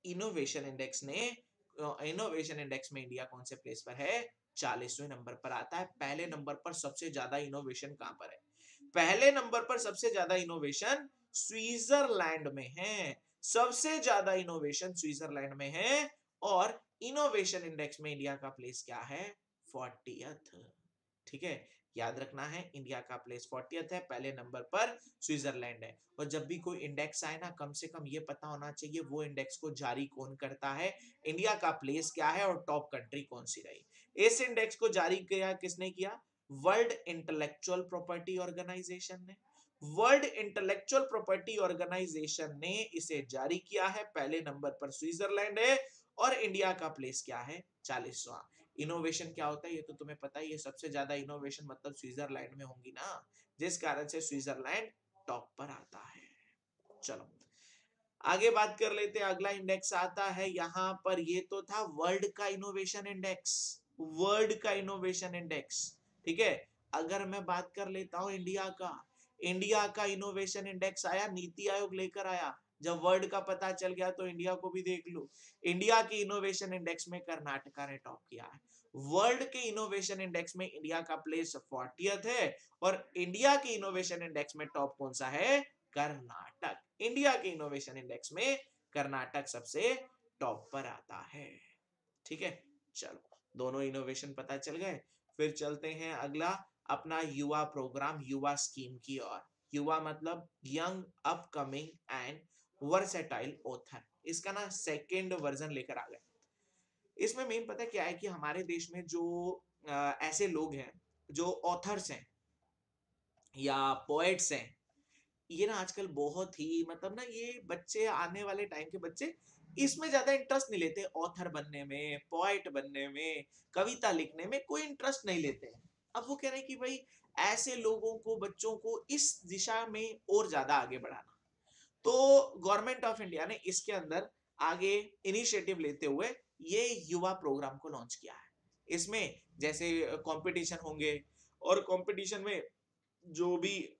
इनोवेशन इंडेक्स में इंडिया कौन से प्लेस पर है? 40वें नंबर पर आता है। पहले नंबर पर सबसे ज्यादा इनोवेशन कहां पर है? पहले नंबर पर सबसे ज्यादा इनोवेशन स्विट्जरलैंड में है, सबसे ज्यादा इनोवेशन स्विट्जरलैंड में है। और इनोवेशन इंडेक्स में इंडिया का प्लेस क्या है? 40th। ठीक है, याद रखना है, इंडिया का प्लेस 40th है, पहले नंबर पर स्विट्जरलैंड है। और जब भी कोई इंडेक्स आए ना, कम से कम ये पता होना चाहिए वो इंडेक्स को जारी कौन करता है, इंडिया का प्लेस क्या है और टॉप कंट्री कौन सी रही। इस इंडेक्स को जारी किया किसने किया? वर्ल्ड इंटेलेक्चुअल प्रॉपर्टी ऑर्गेनाइजेशन ने। वर्ल्ड इंटेलेक्चुअल प्रॉपर्टी ऑर्गेनाइजेशन ने इसे जारी किया है, पहले नंबर पर स्विट्जरलैंड है और इंडिया का प्लेस क्या है? 40वां। इनोवेशन क्या होता है ये तो तुम्हें पता ही है, सबसे ज्यादा इनोवेशन मतलब स्विट्जरलैंड में होंगी ना, जिस कारण से स्विट्जरलैंड टॉप पर आता है। चलो आगे बात कर लेते हैं, अगला इंडेक्स आता है यहां पर, ये तो था वर्ल्ड का इनोवेशन इंडेक्स, वर्ल्ड का इनोवेशन इंडेक्स। ठीक है, अगर मैं बात कर लेता हूं इंडिया का इनोवेशन इंडेक्स आया, नीति आयोग लेकर आया। जब वर्ल्ड का पता चल गया तो इंडिया को भी देख लो। इंडिया के इनोवेशन इंडेक्स में कर्नाटका ने टॉप किया है। वर्ल्ड के इनोवेशन इंडेक्स में इंडिया का प्लेस 40th है और इंडिया के इनोवेशन इंडेक्स में टॉप कौन सा है? कर्नाटक। इंडिया के इनोवेशन इंडेक्स में कर्नाटक सबसे टॉप पर आता है। ठीक है, चलो दोनों इनोवेशन पता चल गए। फिर चलते हैं अगला अपना युवा प्रोग्राम, युवा स्कीम की ओर। युवा मतलब young upcoming and versatile author, इसका ना सेकेंड वर्जन लेकर आ गए। इसमें मेन पता क्या है कि हमारे देश में जो ऐसे लोग हैं जो ऑथर्स हैं या पोएट्स हैं, ये ना आजकल बहुत ही मतलब ना, ये बच्चे आने वाले टाइम के बच्चे इसमें ज्यादा इंटरेस्ट नहीं लेते, ऑथर बनने में, पोएट बनने में, कविता लिखने में कोई इंटरेस्ट नहीं लेते हैं। अब वो कह रहे हैं कि भाई ऐसे लोगों को, बच्चों को इस दिशा में और ज्यादा आगे बढ़ाना। तो गवर्नमेंट ऑफ इंडिया ने इसके अंदर आगे इनिशिएटिव लेते हुए ये युवा प्रोग्राम को लॉन्च किया है। इसमें जैसे कंपटीशन होंगे और कंपटीशन में जो भी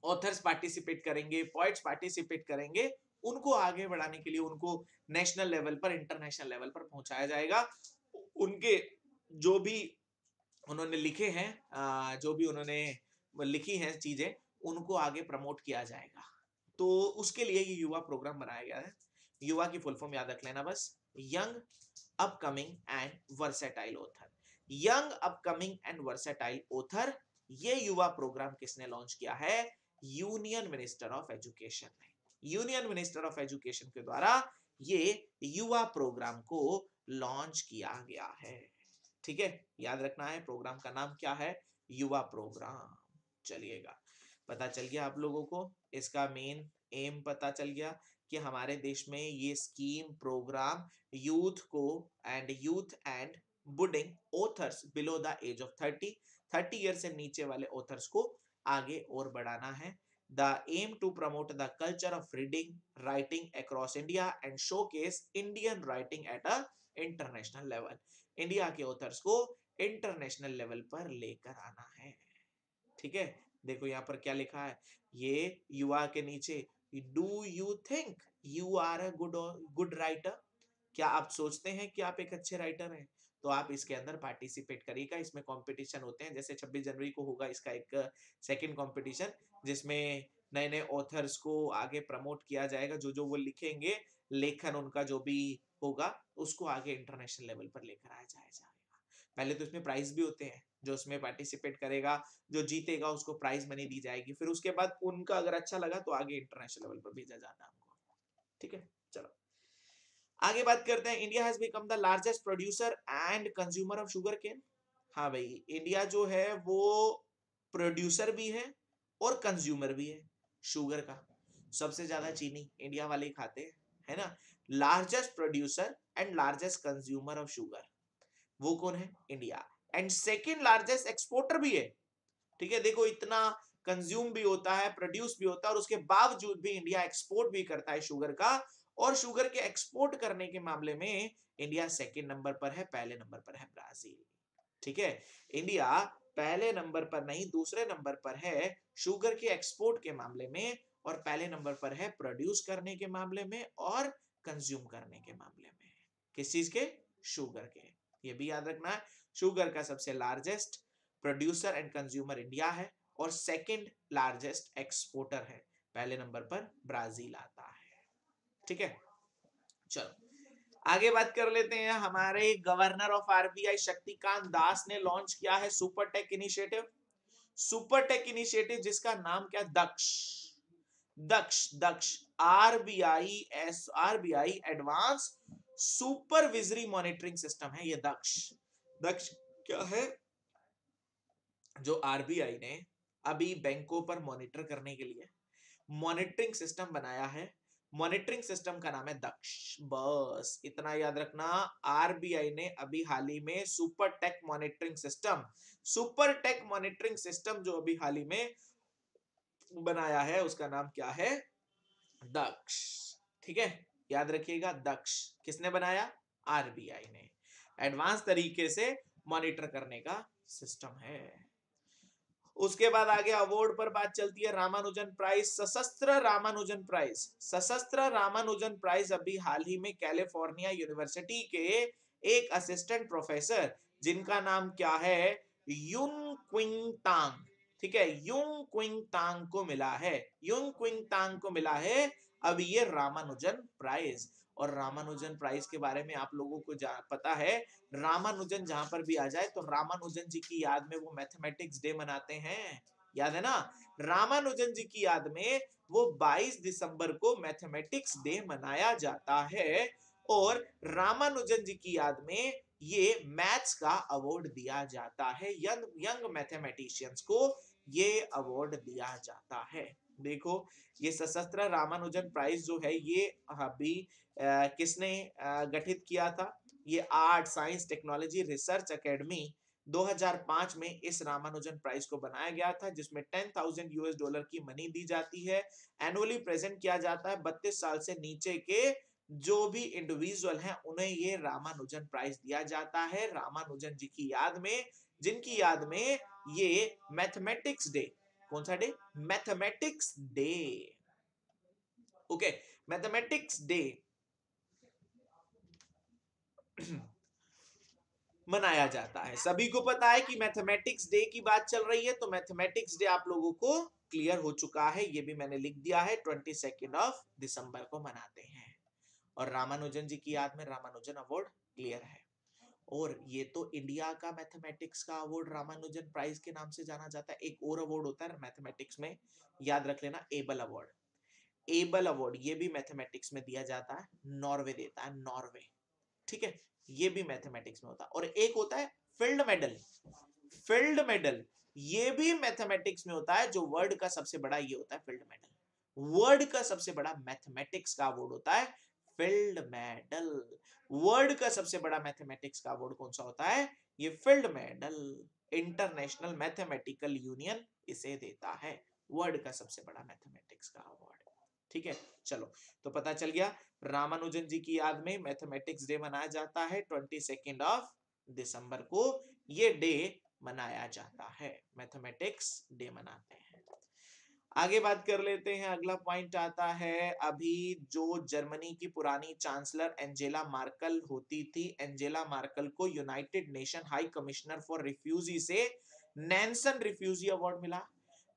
ऑथर्स पार्टिसिपेट करेंगे, पोएट्स पार्टिसिपेट करेंगे, उनको आगे बढ़ाने के लिए उनको नेशनल लेवल पर, इंटरनेशनल लेवल पर पहुंचाया जाएगा। उनके जो भी उन्होंने लिखे हैं, जो भी उन्होंने लिखी हैं चीजें, उनको आगे प्रमोट किया जाएगा। तो उसके लिए ये युवा प्रोग्राम बनाया गया है। युवा की फुल फॉर्म याद रख लेना बस, young upcoming and versatile author. Young upcoming and versatile author, ये युवा प्रोग्राम किसने लॉन्च किया है? यूनियन मिनिस्टर ऑफ एजुकेशन ने, यूनियन मिनिस्टर ऑफ एजुकेशन के द्वारा ये युवा प्रोग्राम को लॉन्च किया गया है। ठीक है, याद रखना है प्रोग्राम का नाम क्या है, युवा प्रोग्राम। चलिएगा, पता चल गया आप लोगों को, इसका मेन एम पता चल गया कि हमारे देश में ये scheme program youth and budding authors below the age of 30 year से नीचे वाले ऑथर्स को आगे और बढ़ाना है। The aim to promote the culture of reading writing across India and showcase Indian writing at a international level. India के authors को इंटरनेशनल लेवल पर लेकर आना है। ठीक है, देखो यहाँ पर क्या लिखा है, ये युवा के नीचे, do you think you are a good writer? क्या आप सोचते हैं कि आप एक अच्छे राइटर हैं? तो आप इसके अंदर पार्टिसिपेट करिएगा। इसमें कंपटीशन होते हैं, जैसे 26 जनवरी को होगा इसका एक सेकंड कंपटीशन, जिसमें नए नए ऑथर्स को आगे प्रमोट किया जाएगा। जो जो वो लिखेंगे, लेखन उनका जो भी होगा, उसको आगे इंटरनेशनल लेवल पर लेकर आया जाएगा। पहले तो इसमें प्राइज भी होते हैं, जो उसमें पार्टिसिपेट करेगा, जो जीतेगा उसको प्राइज मनी दी जाएगी। फिर उसके बाद उनका अगर अच्छा लगा तो आगे इंटरनेशनल लेवल पर भेजा जाता है हमको। ठीक है, चलो आगे बात करते हैं। India has become the largest producer and consumer of sugarcane. हाँ भाई, इंडिया जो है वो प्रोड्यूसर भी है और कंज्यूमर भी है शुगर का। सबसे ज्यादा चीनी इंडिया वाले ही खाते हैं, है ना। Largest producer and largest consumer of sugar, वो कौन है? India. And second largest exporter भी है। ठीक है, देखो इतना कंज्यूम भी होता है, प्रोड्यूस भी होता है, और उसके बावजूद भी इंडिया एक्सपोर्ट भी करता है शुगर का। और शुगर के एक्सपोर्ट करने के मामले में इंडिया सेकंड नंबर पर है, पहले नंबर पर है ब्राजील। ठीक है, इंडिया पहले नंबर पर नहीं, दूसरे नंबर पर है शुगर के एक्सपोर्ट के मामले में, और पहले नंबर पर है प्रोड्यूस करने के मामले में और कंज्यूम करने के मामले में। किस चीज के? शुगर के। ये भी याद रखना है, शुगर का सबसे largest producer and consumer India है, और सेकंड लार्जेस्ट एक्सपोर्टर है, पहले नंबर पर ब्राजील आता है। ठीक है, चलो आगे बात कर लेते हैं। हमारे governor of RBI Shaktikanta Das ने लॉन्च किया है super tech initiative. Super tech initiative जिसका नाम क्या? Daksh. Daksh Daksh RBI advance supervisory monitoring system है ये दक्ष। दक्ष क्या है? जो आरबीआई ने अभी बैंकों पर मॉनिटर करने के लिए मॉनिटरिंग सिस्टम बनाया है, मॉनिटरिंग सिस्टम का नाम है दक्ष। बस इतना याद रखना, आरबीआई ने अभी हाल ही में सुपर टेक मॉनिटरिंग सिस्टम जो अभी हाल ही में बनाया है, उसका नाम क्या है? दक्ष। ठीक है, याद रखिएगा, दक्ष किसने बनाया? आरबीआई ने। एडवांस तरीके से मॉनिटर करने का सिस्टम है। उसके बाद आगे अवार्ड पर बात चलती है। रामानुजन प्राइज, सशस्त्र रामानुजन प्राइज, सशस्त्र रामानुजन प्राइज अभी हाल ही में कैलिफोर्निया यूनिवर्सिटी के एक असिस्टेंट प्रोफेसर, जिनका नाम क्या है? युन क्विंग तांग। ठीक है, युन क्विंग तांग को मिला है, युन क्विंग तांग को मिला है अब ये रामानुजन प्राइज। और रामानुजन प्राइज के बारे में आप लोगों को पता है, रामानुजन जहां पर भी आ जाए तो रामानुजन जी की याद में वो मैथमेटिक्स डे मनाते हैं, याद है ना। रामानुजन जी की याद में वो 22 दिसंबर को मैथमेटिक्स डे मनाया जाता है, और रामानुजन जी की याद में ये मैथ्स का अवार्ड दिया जाता है। यंग मैथमेटिशियंस को ये अवार्ड दिया जाता है। देखो, ये सशस्त्र रामानुजन प्राइज जो है ये अभी किसने गठित किया था? ये art science technology research academy 2005 में इस रामानुजन प्राइज को बनाया गया था, जिसमें $10,000 की मनी दी जाती है। एनुअली प्रेजेंट किया जाता है। 32 साल से नीचे के जो भी इंडिविजुअल हैं उन्हें ये रामानुजन प्राइज दिया जाता है, रामानुजन जी की याद में, जिनकी याद में ये मैथमेटिक्स डे, कौन सा day? Mathematics day. Okay, mathematics day मनाया जाता है। सभी को पता है कि मैथमेटिक्स डे की बात चल रही है, तो मैथमेटिक्स डे आप लोगों को क्लियर हो चुका है, ये भी मैंने लिख दिया है, 22 दिसंबर को मनाते हैं। और रामानुजन जी की याद में रामानुजन अवार्ड क्लियर है। और ये तो इंडिया का मैथमेटिक्स का अवार्ड रामानुजन प्राइज के नाम से जाना जाता है। एक और अवार्ड होता है मैथमेटिक्स में, याद रख लेना, एबल अवार्ड। एबल अवार्ड ये भी मैथमेटिक्स में दिया जाता है, नॉर्वे देता है, नॉर्वे। ठीक है, ये भी मैथमेटिक्स में होता है। और एक होता है फील्ड मेडल। फील्ड मेडल ये भी मैथमेटिक्स में होता है। जो वर्ल्ड का सबसे बड़ा ये होता है फील्ड मेडल। वर्ल्ड का सबसे बड़ा मैथमेटिक्स का अवार्ड होता है फील्ड मेडल। वर्ल्ड का सबसे बड़ा मैथमेटिक्स का अवार्ड कौन सा होता है? ये field medal. International mathematical union इसे देता है, वर्ल्ड का सबसे बड़ा मैथमेटिक्स का अवार्ड। ठीक है, चलो तो पता चल गया। रामानुजन जी की याद में मैथमेटिक्स डे मनाया जाता है 22 दिसंबर को। ये डे मनाया जाता है, मैथमेटिक्स डे मनाते हैं। आगे बात कर लेते हैं। अगला पॉइंट आता है, अभी जो जर्मनी की पुरानी चांसलर एंजेला मार्कल होती थी, एंजेला मार्कल को United Nation High Commissioner for refugee से नैन्सन रिफ्यूजी अवार्ड मिला।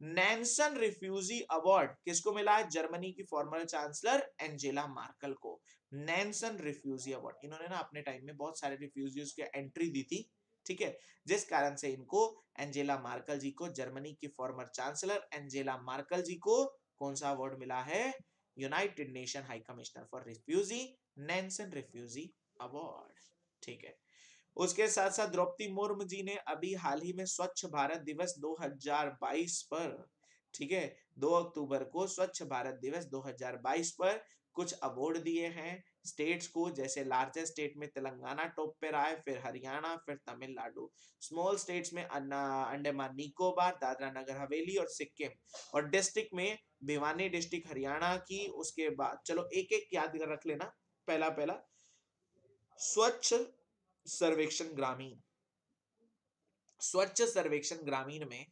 नैन्सन रिफ्यूजी अवार्ड किसको मिला है? जर्मनी की फॉर्मर चांसलर एंजेला मार्कल को नैन्सन रिफ्यूजी अवार्ड। इन्होंने ना अपने टाइम में बहुत सारे रिफ्यूजीज की एंट्री दी थी, ठीक है, जिस कारण से इनको, एंजेला मार्कल जी को, जर्मनी की former chancellor Angela Merkel ji को कौन सा अवार्ड मिला है? United Nation High Commissioner for Refugee, Nansen Refugee Award. ठीक है, उसके साथ साथ द्रौपदी मुर्मू जी ने अभी हाल ही में स्वच्छ भारत दिवस 2022 पर, ठीक है, 2 अक्टूबर को स्वच्छ भारत दिवस 2022 पर कुछ अवार्ड दिए हैं स्टेट्स को। जैसे लार्जेस्ट स्टेट में तेलंगाना टॉप पे रहा है, फिर हरियाणा, फिर तमिलनाडु। स्मॉल स्टेट्स में अंडमान निकोबार, दादरा नगर हवेली और सिक्किम। और डिस्ट्रिक्ट में भिवानी डिस्ट्रिक्ट हरियाणा की। उसके बाद चलो एक एक याद कर रख लेना। पहला पहला स्वच्छ सर्वेक्षण ग्रामीण। स्वच्छ सर्वेक्षण ग्रामीण में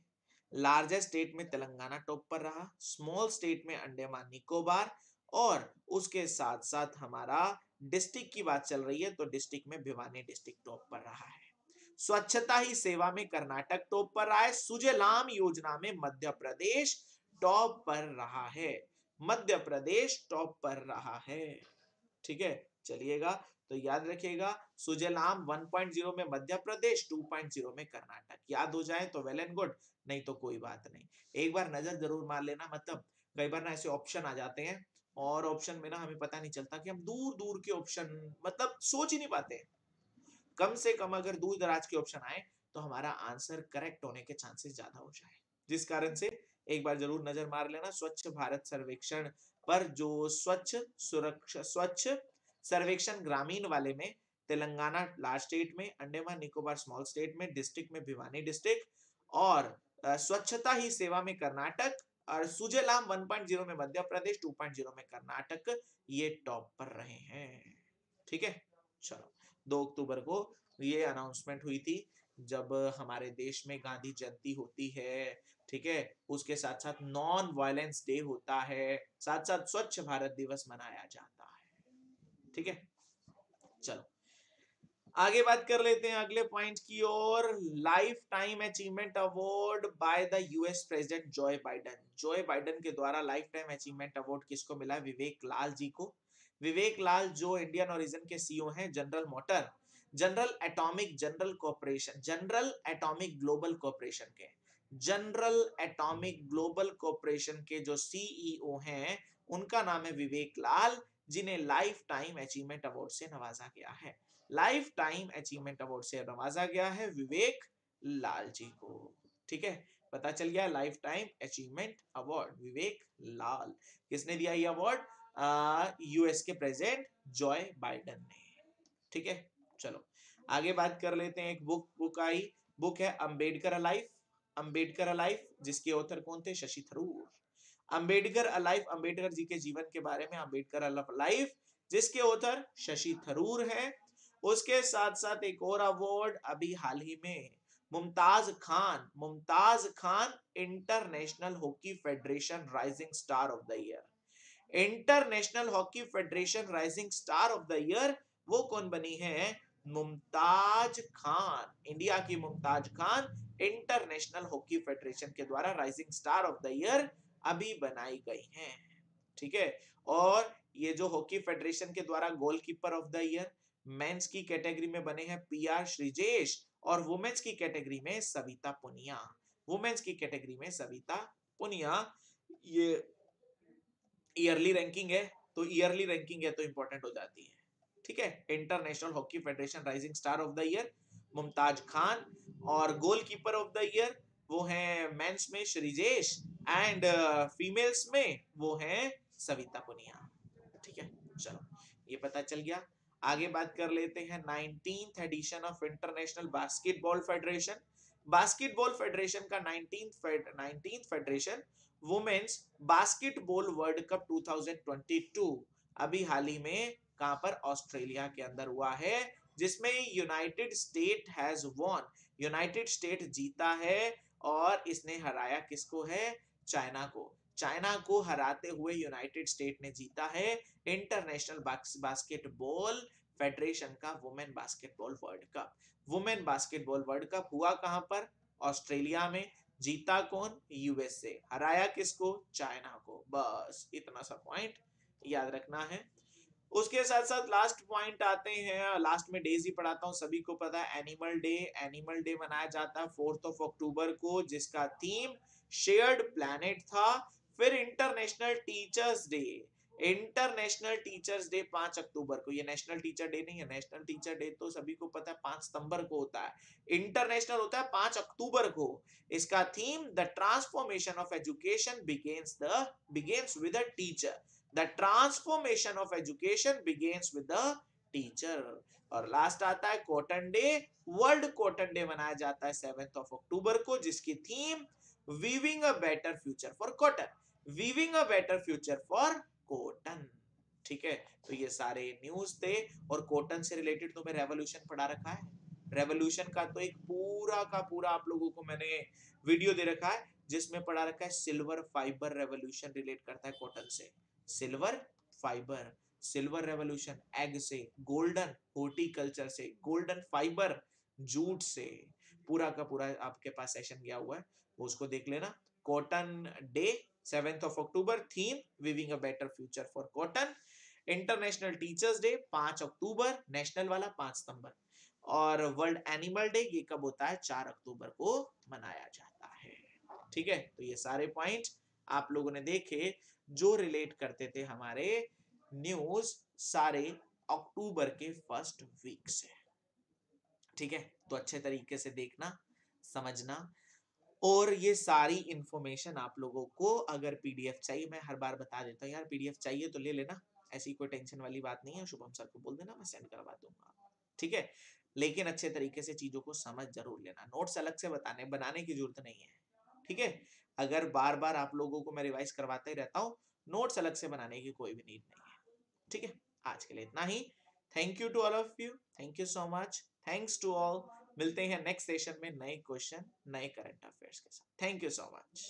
लार्जेस्ट स्टेट में तेलंगाना टॉप पर रहा, स्मॉल स्टेट में अंडमान निकोबार, और उसके साथ साथ हमारा डिस्ट्रिक्ट की बात चल रही है तो डिस्ट्रिक्ट में भिवानी डिस्ट्रिक्ट टॉप पर रहा है। स्वच्छता ही सेवा में कर्नाटक टॉप पर रहा है। सुजलाम योजना में मध्य प्रदेश टॉप पर रहा है। मध्य प्रदेश टॉप पर रहा है। ठीक है, चलिएगा, तो याद रखिएगा, सुजलाम 1.0 में मध्य प्रदेश, 2.0 में कर्नाटक। याद हो जाए तो वेल एंड गुड, नहीं तो कोई बात नहीं। एक बार नजर जरूर मार लेना। मतलब कई बार ना ऐसे ऑप्शन आ जाते हैं और ऑप्शन में ना हमें पता नहीं चलता कि हम दूर दूर के ऑप्शन मतलब सोच ही नहीं पाते। कम से कम अगर दूर दराज के ऑप्शन आए तो हमारा आंसर करेक्ट होने के चांसेस ज्यादा हो जाए। जिस कारण से एक बार जरूर नजर मार लेना स्वच्छ भारत सर्वेक्षण पर। जो स्वच्छ सर्वेक्षण ग्रामीण वाले में तेलंगाना लार्ज स्टेट में, अंडमान निकोबार स्मॉल स्टेट में, डिस्ट्रिक्ट में भिवानी डिस्ट्रिक्ट, और स्वच्छता ही सेवा में कर्नाटक, और सुजलाम 1.0 में मध्य प्रदेश, 2.0 में कर्नाटक, ये टॉप पर रहे हैं। ठीक है, चलो 2 अक्टूबर को ये अनाउंसमेंट हुई थी जब हमारे देश में गांधी जयंती होती है। ठीक है, उसके साथ साथ नॉन वायलेंस डे होता है, साथ साथ स्वच्छ भारत दिवस मनाया जाता है। ठीक है, चलो आगे बात कर लेते हैं अगले पॉइंट की ओर। Lifetime achievement award by the US president Joe Biden. Joe Biden के द्वारा लाइफ टाइम अचीवमेंट अवार्ड किसको मिला? विवेक लाल जी को। विवेक लाल जो इंडियन ओरिजिन के सीईओ हैं general motor, general atomic general corporation, general atomic global corporation के, जनरल एटॉमिक ग्लोबल कॉर्पोरेशन के जो सीईओ हैं उनका नाम है विवेक लाल, जिन्हें लाइफ टाइम अचीवमेंट अवार्ड से नवाजा गया है। लाइफ टाइम अचीवमेंट अवार्ड से नवाजा गया है विवेक लाल जी को। ठीक है, पता चल गया लाइफ टाइम अचीवमेंट अवार्ड विवेक लाल। किसने दिया ये अवार्ड? यूएस के प्रेसिडेंट जॉय बाइडेन ने। ठीक है, चलो आगे बात कर लेते हैं। एक बुक आई, बुक है अंबेडकर अलाइव। अंबेडकर अलाइव, जिसके ऑथर कौन थे? शशि थरूर। अंबेडकर अलाइव, अंबेडकर जी के जीवन के बारे में अंबेडकर अलाइव, जिसके ऑथर शशि थरूर है। उसके साथ साथ एक और अवार्ड अभी हाल ही में Mumtaz Khan, Mumtaz Khan international hockey federation rising star of the year. International hockey federation rising star of the year वो कौन बनी है? मुमताज खान। इंडिया की Mumtaz Khan international hockey federation के द्वारा rising star of the year अभी बनाई गई हैं। ठीक है, और ये जो हॉकी फेडरेशन के द्वारा goalkeeper of the year men's की कैटेगरी में बने हैं पीआर श्रीजेश और वुमेन्स की कैटेगरी में सविता पुनिया। वुमेन्स की कैटेगरी में सविता पुनिया। ये ईयरली रैंकिंग है, तो ईयरली रैंकिंग है तो इंपॉर्टेंट हो जाती है। ठीक है, international hockey federation rising star of the year Mumtaz Khan और गोलकीपर ऑफ द ईयर वो हैं मेंस में श्रीजेश एंड फीमेल्स में वो हैं सविता पुनिया। ठीक है, चलो ये पता चल गया। आगे बात कर लेते हैं 19th edition of International Basketball Federation. Basketball federation का 19th federation women's basketball world cup 2022 अभी हाल ही में कहां पर ऑस्ट्रेलिया के अंदर हुआ है, जिसमें United state has won. United state जीता है और इसने हराया किसको है, चाइना को। चाइना को हराते हुए यूनाइटेड स्टेट ने जीता है इंटरनेशनल बास्केटबॉल फेडरेशन का women basketball world cup. Women basketball world cup हुआ कहां पर, ऑस्ट्रेलिया में। जीता कौन, यूएसए। हराया किसको, चाइना को। बस इतना सा पॉइंट याद रखना है। उसके साथ साथ लास्ट पॉइंट आते हैं, लास्ट में डेज ही पढ़ाता हूं, सभी को पता है एनिमल डे। एनिमल डे मनाया जाता है 4 अक्टूबर को, जिसका थीम शेयर्ड प्लैनेट था। फिर international teachers day. International teachers day 5 अक्टूबर को, ये नेशनल टीचर डे नहीं है। नेशनल टीचर डे तो सभी को पता है 5 सितंबर को होता है, इंटरनेशनल होता है 5 अक्टूबर को। इसका theme the transformation of education begins with a teacher. The transformation of education begins with the teacher। और लास्ट आता है cotton day. World cotton day मनाया जाता है 7 अक्टूबर को, जिसकी theme weaving a better future for cotton. Weaving a better future for cotton. ठीक है, तो ये सारे न्यूज थे। और कॉटन से रिलेटेड तो मैं रेवोल्यूशन पढ़ा रखा है। रेवोल्यूशन का तो एक पूरा का पूरा आप लोगों को मैंने वीडियो दे रखा है, जिसमें पढ़ा रखा है सिल्वर फाइबर रेवोल्यूशन रिलेट करता है कॉटन से। Silver fibre, silver revolution egg से, गोल्डन हॉर्टिकल्चर से, गोल्डन फाइबर जूट से। पूरा का पूरा आपके पास सेशन गया हुआ है, वो उसको देख लेना। Cotton day 7 October, theme weaving a better future for cotton. International teachers day 5 October, national वाला 5 सितंबर। और वर्ल्ड एनिमल डे ये कब होता है, 4 अक्टूबर को मनाया जाता है। ठीक है, तो ये सारे पॉइंट आप लोगों ने देखे जो रिलेट करते थे हमारे न्यूज सारे अक्टूबर के फर्स्ट वीक से। ठीक है, तो अच्छे तरीके से देखना, समझना। और ये सारी इंफॉर्मेशन आप लोगों को अगर पीडीएफ चाहिए, मैं हर बार बता देता हूँ यार, पीडीएफ चाहिए तो ले लेना, ऐसी कोई टेंशन वाली बात नहीं है। शुभम सर को बोल देना, मैं सेंड करवा दूंगा। ठीक है, लेकिन अच्छे तरीके से चीजों को समझ जरूर लेना। नोट्स अलग से बनाने की जरूरत नहीं है। ठीक है, अगर बार बार आप लोगों को मैं रिवाइज करवाते ही रहता हूँ, नोट्स अलग से बनाने की कोई भी नीड नहीं है। ठीक है, आज के लिए इतना ही। Thank you to all of you, thank you so much, thanks to all. मिलते हैं नेक्स्ट सेशन में नए क्वेश्चन, नए करंट अफेयर्स के साथ। Thank you so much.